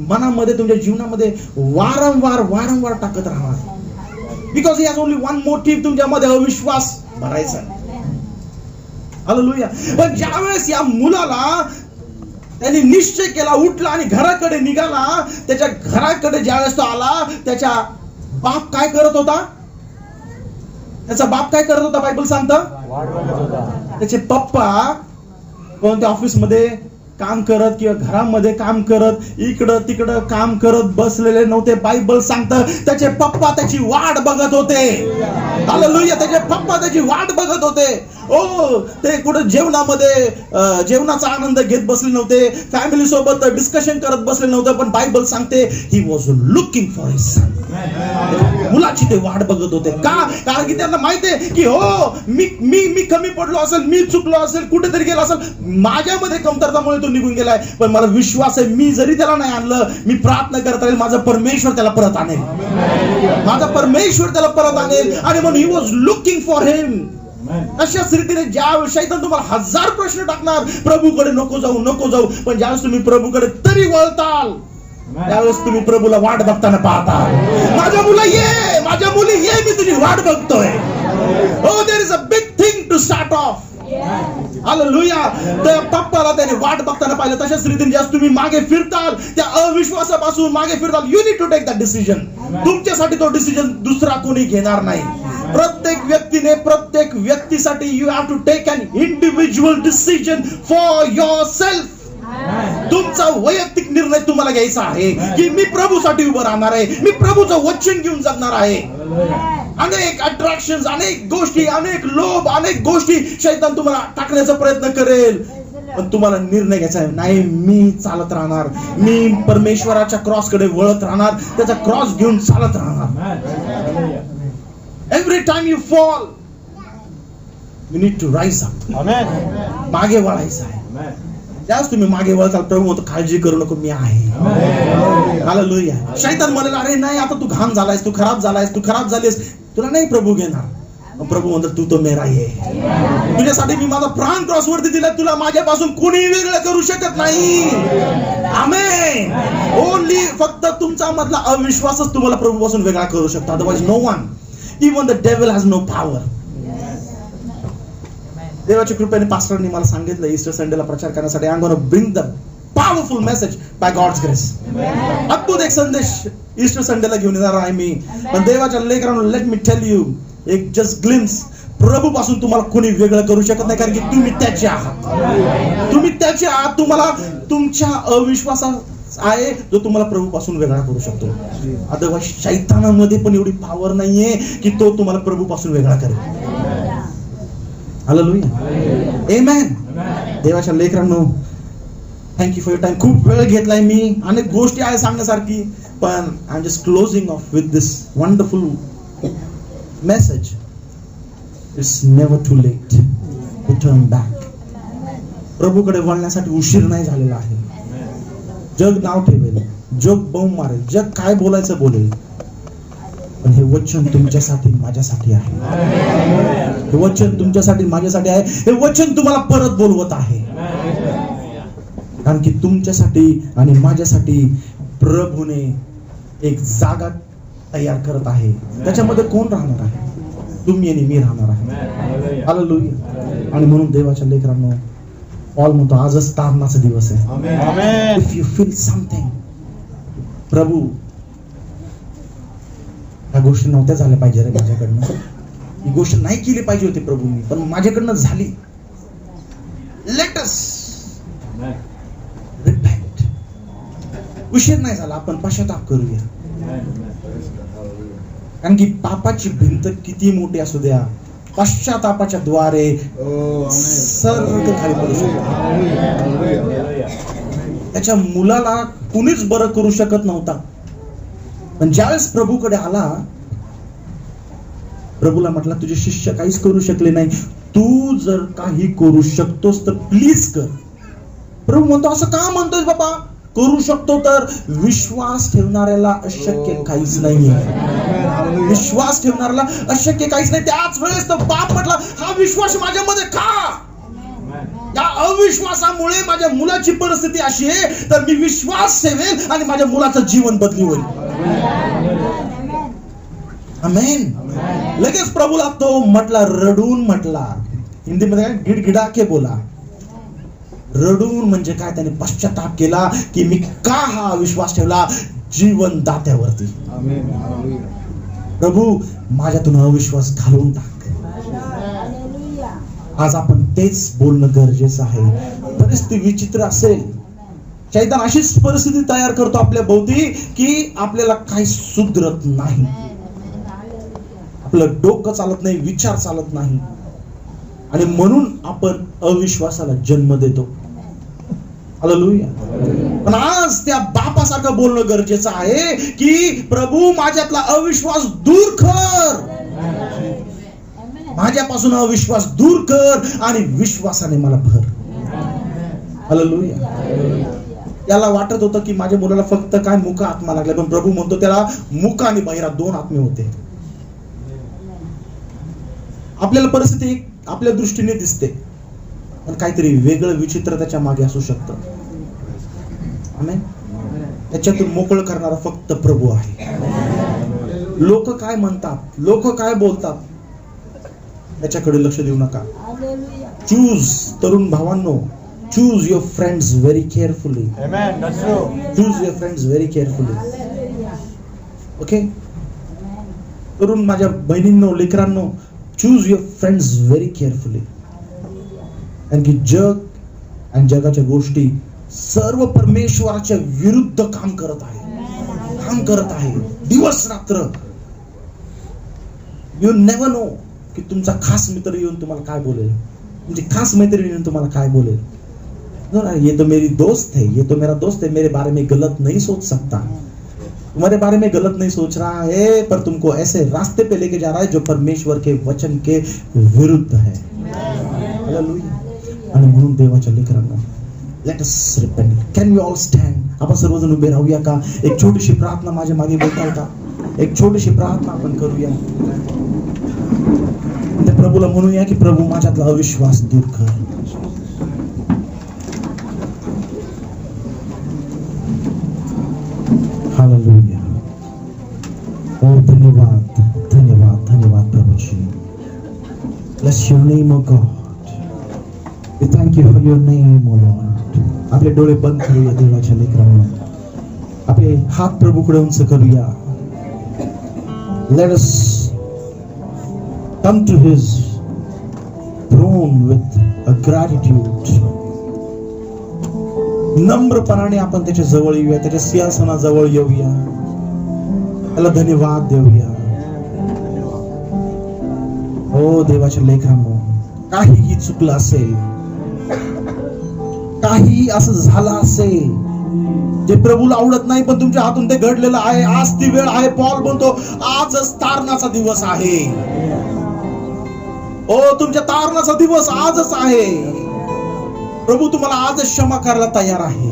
मनामध्ये, तुमच्या जीवनामध्ये वारंवार टाकत राहणार. Because he has only one motive, तुमच्यामध्ये अविश्वास भरायचा. हालेलुया. पण ज्यावेळेस या मुलाला त्यांनी निश्चय केला, उठला आणि घराकडे निघाला, त्याच्या घराकडे ज्यावेळेस तो आला, त्याच्या बाप काय करत होता? त्याचा बाप काय करत होता? बायबल सांगतं त्याचे पप्पा कोणत्या ऑफिस मध्ये काम करत किंवा घरामध्ये काम करत, इकडं तिकडं काम करत बसलेले नव्हते. बायबल सांगतं त्याचे पप्पा त्याची वाट बघत होते. हालेलुया. त्याचे पप्पा त्याची वाट बघत होते. ते कुठं जेवणाचा आनंद घेत बसले नव्हते, फॅमिली सोबत डिस्कशन करत बसले नव्हते, पण बायबल सांगते he was looking for his son. मुलाची ते वाट बघत होते. का? कारण की त्यांना माहिती आहे की मी कमी पडलो असेल, मी चुकलो असेल, कुठेतरी गेलो असेल, माझ्यामध्ये कमतरतामुळे तो निघून गेलाय, पण मला विश्वास आहे मी जरी त्याला नाही आणलं, मी प्रार्थना करत राहील, माझा परमेश्वर त्याला परत आणेल. माझा परमेश्वर त्याला परत आणेल. आणि म्हणून ही वॉज लुकिंग फॉर हिम. अशाच रीतीने ज्या शैतान तुम्हाला 1000 प्रश्न टाकणार, प्रभूकडे नको जाऊ, पण ज्यावेळेस तुम्ही प्रभूकडे तरी वळताल, त्यावेळेस तुम्ही प्रभूला वाट बघताना पाहता. माझ्या मुला ये, माझ्या मुली ये, मी तुझी वाट बघतोय. There is a big thing to start off. Hallelujah. त्या पप्पाला त्याने वाट बघताना पाहिलं. तशाच रीतीने ज्यावेळेस तुम्ही मागे फिरताल, त्या अविश्वासापासून मागे फिरताल, you need to take that decision. तुमच्यासाठी तो डिसिजन दुसरा कोणी घेणार नाही. प्रत्येक व्यक्तीसाठी you have to take an individual decision for yourself. तुमचा वैयक्तिक निर्णय तुम्हाला घ्यायचा आहे की मी प्रभूसाठी उभं राहणार आहे, मी प्रभूचं वचन घेऊन जगणार आहे. अनेक अट्रॅक्शन, अनेक गोष्टी, अनेक लोभ, अनेक गोष्टी शैतान तुम्हाला टाकण्याचा प्रयत्न करेल, पण तुम्हाला निर्णय घ्यायचा आहे, नाही मी चालत राहणार, मी परमेश्वराच्या क्रॉस कडे वळत राहणार, त्याचा क्रॉस घेऊन चालत राहणार. Every time you fall you need to rise up. मागे वळायचं आहे. त्याच तुम्ही मागे वळताल, प्रभू म्हणतो काळजी करू नको, मी आहे. हालेलुया. शैतान म्हणाला, अरे नाही आता तू घाण झालायस, तू खराब झालायस, तू खराब झालीस, तुला नाही प्रभू घेणार. प्रभू म्हणतो तू तो मेरा आहे, तुझ्यासाठी मी माझा प्राण क्रॉसवरती दिला, तुला माझ्यापासून कोणी वेगळं करू शकत नाही. आमेन. ओनली फक्त तुमचा मधला अविश्वासच तुम्हाला प्रभूपासून वेगळा करू शकतो. Otherwise no one, even the devil has no power. देवाच्या कृपेने पास्टरनी मला सांगितलं ईस्टर संडेला प्रचार करण्यासाठी, I am gonna bring the powerful message by God's grace. अद्भुत एक संदेश ईस्टर संडेला घेऊन येणार आहे मी. पण देवाच्या लेकरांनो, लेट मी टेल यू, एक जस्ट ग्लिम्स, प्रभू पासून तुम्हाला कोणी वेगळं करू शकत नाही, कारण की तुम्ही त्याचे आहात. तुम्ही त्याचे आहात. तुम्हाला तुमच्या अविश्वासात आहे जो तुम्हाला प्रभू पासून वेगळा करू शकतो. अदरवाइज शैतानामध्ये पण एवढी पॉवर नाहीये की तो तुम्हाला प्रभू पासून वेगळा करेल. हालेलुया. आमेन. देवाच्या लेकरांनो, थँक्यू फॉर युअर टाइम. खूप वेळ घेतलाय मी, अनेक गोष्टी आहे सांगण्यासारखी, पण I am just closing off with this wonderful message. It's never too late to turn back. प्रभूकडे वळण्यासाठी उशीर नाही झालेला आहे. जग नाव ठेवेल, जग बॉम्ब मारेल, जग काय बोलायचं बोलेल, पण हे वचन तुमच्यासाठी माझ्यासाठी आहे. हे वचन तुमच्यासाठी माझ्यासाठी आहे. हे वचन तुम्हाला परत बोलवत आहे, कारण की तुमच्यासाठी आणि माझ्यासाठी प्रभूने एक जागा तयार करत आहे. त्याच्यामध्ये कोण राहणार आहे? तुम्ही आणि मी राहणार आहे. हालेलुया. आणि म्हणून देवाच्या लेकरांनो, पॉल म्हणतो आजच तारणाचा दिवस आहे. इफ यू फील समथिंग, प्रभू ह्या गोष्टी नव्हत्या झाल्या पाहिजे रे माझ्याकडनं, ही गोष्ट नाही केली पाहिजे होती प्रभू मी, पण माझ्याकडनं झाली. Let us repent. उशीर नाही झाला, आपण पश्चाताप करूया. कारण की पापाची भिंत किती मोठी असू द्या, पश्चातापाच्या द्वारे सर्व खाली पडू शकतो. त्याच्या मुलाला कुणीच बरं करू शकत नव्हता, पण ज्यावेळेस प्रभूकडे आला, प्रभूला म्हटला तुझे शिष्य काहीच करू शकले नाही, तू जर काही करू शकतोस तर प्लीज कर. प्रभू म्हणतो असं का म्हणतोस बाबा? करू शकतो तर विश्वास ठेवणाऱ्याला अशक्य काहीच नाहीये. विश्वास ठेवणाऱ्याला अशक्य काहीच नाही. त्याच वेळेस तो बाप म्हटला हा विश्वास माझ्यामध्ये का? या अविश्वासामुळे माझ्या मुलाची परिस्थिती अशी आहे, तर मी विश्वास ठेवेल आणि माझ्या मुलाचं जीवन बदली होईल. आमेन. लगेच प्रभूला तो म्हटला, रडून म्हटला, हिंदीमध्ये काय गिडगिडा के बोला. रडून म्हणजे काय? त्याने पश्चाताप केला की मी का हा विश्वास ठेवला जीवन दात्यावरती. प्रभू माझ्यातून अविश्वास घालवून टाक. आज आपण तेच बोलणं गरजेचं आहे. परिस्थिती विचित्र असेल, शैतान अशीच परिस्थिती तयार करतो आपल्या भोवती की आपल्याला काही सुधरत नाही, आपलं डोकं चालत नाही, विचार चालत नाही, आणि म्हणून आपण अविश्वासाला जन्म देतो. हालेलुया. पण आज त्या बापासारखं बोलणं गरजेचं आहे की प्रभू माझ्यातला अविश्वास दूर कर, माझ्यापासून अविश्वास दूर कर आणि विश्वासाने मला भर. हालेलुया. त्याला वाटत होतं की माझ्या मुलाला फक्त काय मुका आत्मा लागला, पण प्रभू म्हणतो त्याला मुका आणि बहिरा दोन आत्मे होते. आपल्याला परिस्थिती आपल्या दृष्टीने दिसते, पण काहीतरी वेगळं विचित्र त्याच्या मागे असू शकतं. आमेन. त्याच्यातून मोकळं करणारा फक्त प्रभू आहे. लोक काय म्हणतात, लोक काय बोलतात, त्याच्याकडे लक्ष देऊ नका. चूज, तरुण भावांनो, choose your friends very carefully. Choose your friends very carefully. Okay. तरुण माझ्या बहिणींनो, लेकरांनो, choose your friends very carefully. कारण की जग आणि जगाच्या गोष्टी सर्व परमेश्वराच्या विरुद्ध काम करत आहे दिवस रात्र. यू नेव्हर नो की तुमचा खास मित्र येऊन तुम्हाला काय बोलेल, तुमची खास मैत्रीण येऊन तुम्हाला काय बोलेल. ये तो मेरी दोस्त है, ये तो मेरा दोस्त है, मेरे बारे में गलत नहीं सोच सकता, तुम्हारे बारे में गलत नहीं सोच रहा है, पर तुमको ऐसे रास्ते पे लेके जा रहा है जो परमेश्वर के वचन के विरुद्ध है. हालेलुया. आणि म्हणून देवाच्या लेकरांना, let us repent. Can you all stand? आपण सर्वजण उभे राहूया का? एक छोटीशी प्रार्थना माझ्या मागे बोलताय का? एक छोटीशी प्रार्थना आपण करूया. त्या प्रभूला म्हणूया की प्रभू माझ्यातला अविश्वास दूर कर. हालेलुया. ओ धन्यवाद धन्यवाद धन्यवाद प्रभूजी. Bless your name O God. We thank you for your name, O Lord. आपले डोळे बंद करूया देवाच्या लेकरांना. आपले हात प्रभूकडे उंच करूया. Let us come to His throne with a gratitude. नम्रपणाने आपण त्याच्या जवळ येऊया, त्याच्या सिंहासनाजवळ येऊया, त्याला धन्यवाद देऊया. ओ देवाच्या लेकरांनो, काहीही चुकलं असेल, काही असं झालं असेल जे प्रभूला आवडत नाही, पण तुमच्या हातून ते घडलेलं आहे, आज ती वेळ आहे. पॉल म्हणतो आजच तारणाचा दिवस आहे. ओ तुमच्या तारणाचा दिवस आजच आहे. प्रभू तुम्हाला आजच क्षमा करायला तयार आहे.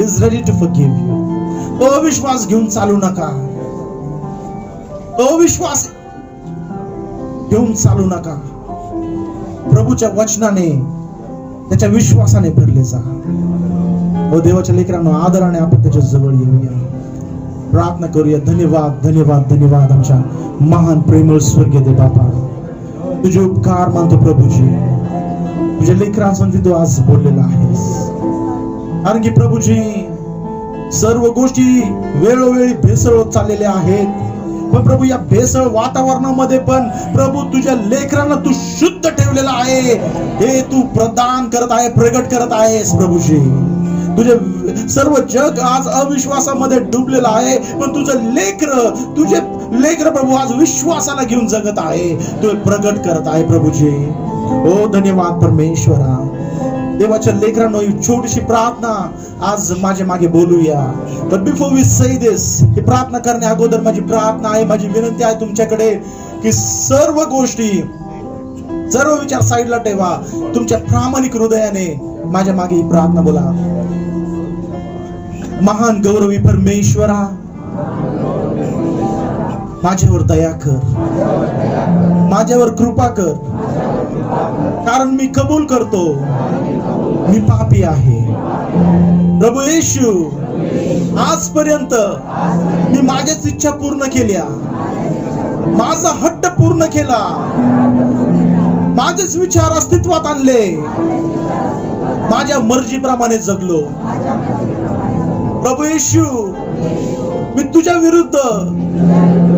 Is ready to forgive you. अविश्वास घेऊन चालू नका. अविश्वास घेऊन चालू नका. प्रभूच्या वचनाने, त्याच्या विश्वासाने भरले जा. ओ देवाच्या लेकरांनो, आदराने आपण त्याच्या जवळ येऊया, प्रार्थना करूया. धन्यवाद धन्यवाद धन्यवाद आमच्या महान प्रेमळ स्वर्गीय देव बापा. तुझे उपकार मानतो प्रभूजी. तुझ्या लेकरांसाठी तू आज बोललेला आहेस. कारण की प्रभूजी सर्व गोष्टी वेळोवेळी भेसळ होत चाललेल्या आहेत, पण प्रभू या भेसळ वातावरणामध्ये पण प्रभू तुझ्या लेकरांना तू शुद्ध ठेवलेला आहे. हे तू प्रदान करत आहे, प्रगट करत आहेस प्रभूजी. तुझे सर्व जग आज अविश्वासामध्ये डुबलेलं आहे, पण तुझे लेकर प्रभू आज विश्वासाला घेऊन जगत आहे, तू प्रगट करत आहे प्रभूजी. ओ धन्यवाद परमेश्वरा. देवाच्या लेकरांनो, ही छोटीशी प्रार्थना आज माझ्या मागे बोलूया. बट बिफोर वी से दिस, ही प्रार्थना करण्या अगोदर माझी प्रार्थना आहे, माझी विनंती आहे तुमच्याकडे की सर्व गोष्टी, सर्व विचार साईडला ठेवा. तुमच्या प्रामाणिक हृदयाने माझ्या मागे ही प्रार्थना बोला. महान गौरवी परमेश्वरा, माझ्यावर दया कर, माझ्यावर कृपा कर, कारण मी कबूल करतो मी पापी आहे. प्रभू येशू, आजपर्यंत मी माझ्याच इच्छा पूर्ण केल्या, माझा हट्ट पूर्ण केला, माझेच विचार अस्तित्वात आणले, माझ्या मर्जीप्रमाणे जगलो. प्रभू येशू, मी तुझ्या विरुद्ध,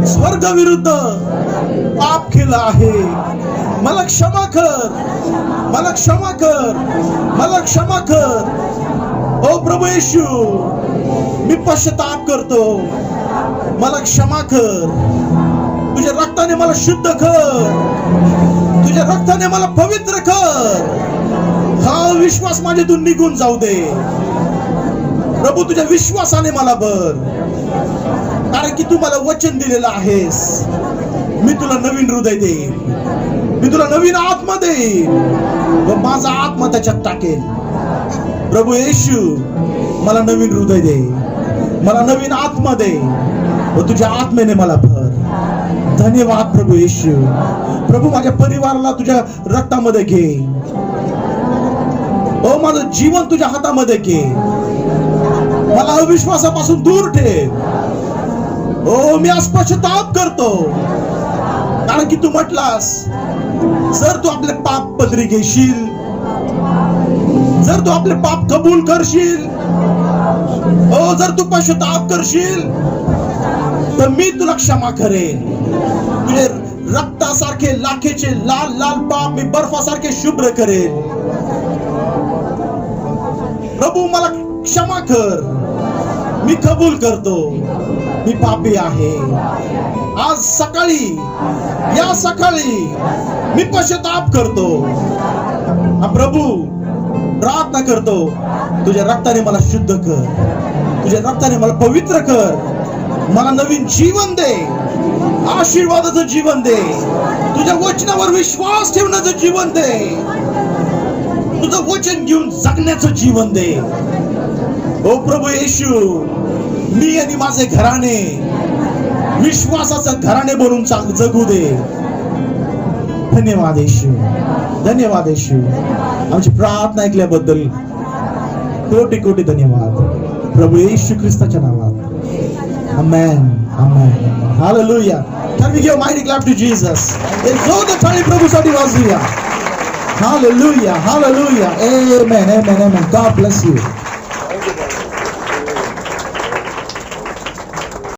स्वर्ग विरुद्ध पाप केला आहे. मला क्षमा कर, मला क्षमा कर, मला क्षमा कर. ओ प्रभू येशू, मी पश्चाताप करतो, मला क्षमा कर. तुझ्या रक्ताने मला शुद्ध कर, तुझ्या रक्ताने मला पवित्र कर. हा विश्वास माझ्यातून निघून जाऊ दे प्रभू. तुझ्या विश्वासाने मला भर, कारण की तू मला वचन दिलेलं आहेस. मी तुला नवीन हृदय देईन, मी तुला नवीन आत्मा देईन व माझा आत्मा त्याच्यात टाकेन. प्रभू येशू, मला नवीन हृदय दे, मला नवीन आत्मा दे व तुझ्या आत्मेने मला भर. धन्यवाद प्रभू येशू. प्रभू, माझ्या परिवाराला तुझ्या रक्तामध्ये घे. ओ माझं जीवन तुझ्या हातामध्ये घे. मला अविश्वासापासून दूर ठेव. ओ मी आज पश्चाताप करतो, कारण की तू म्हटलास, जर तू आपले पाप पदरी घेशील, जर तू आपले पाप कबूल करशील, ओ जर तू पश्चाताप करशील, तर मी तुला क्षमा करेन. तुझे रक्तासारखे लाखेचे लाल लाल पाप मी बर्फासारखे शुभ्र करेन. प्रभू मला क्षमा कर, मी कबूल करतो, मी पापी आहे. आज सकाळी, या सकाळी मी पश्चाताप करतो. प्रभू प्रार्थना करतो, तुझ्या रक्ताने मला शुद्ध कर, तुझ्या रक्ताने मला पवित्र कर, मला नवीन जीवन दे, आशीर्वादाचं जीवन दे, तुझ्या वचनावर विश्वास ठेवण्याचं जीवन दे, तुझं वचन घेऊन जगण्याचं जीवन दे. ओ प्रभू येशू, मी आणि माझे घराणे विश्वासाचं घराणे बनून जगू दे. धन्यवाद येशू, धन्यवाद येशू. आमची प्रार्थना ऐकल्याबद्दल कोटी कोटी धन्यवाद प्रभू येशू ख्रिस्ताच्या नावात. आमेन, आमेन. Hallelujah. Can we give a mighty clap to Jesus? एक जोरदार टाळी प्रभूसाठी वाजवूया. Hallelujah, hallelujah. Amen, amen, amen. God bless you.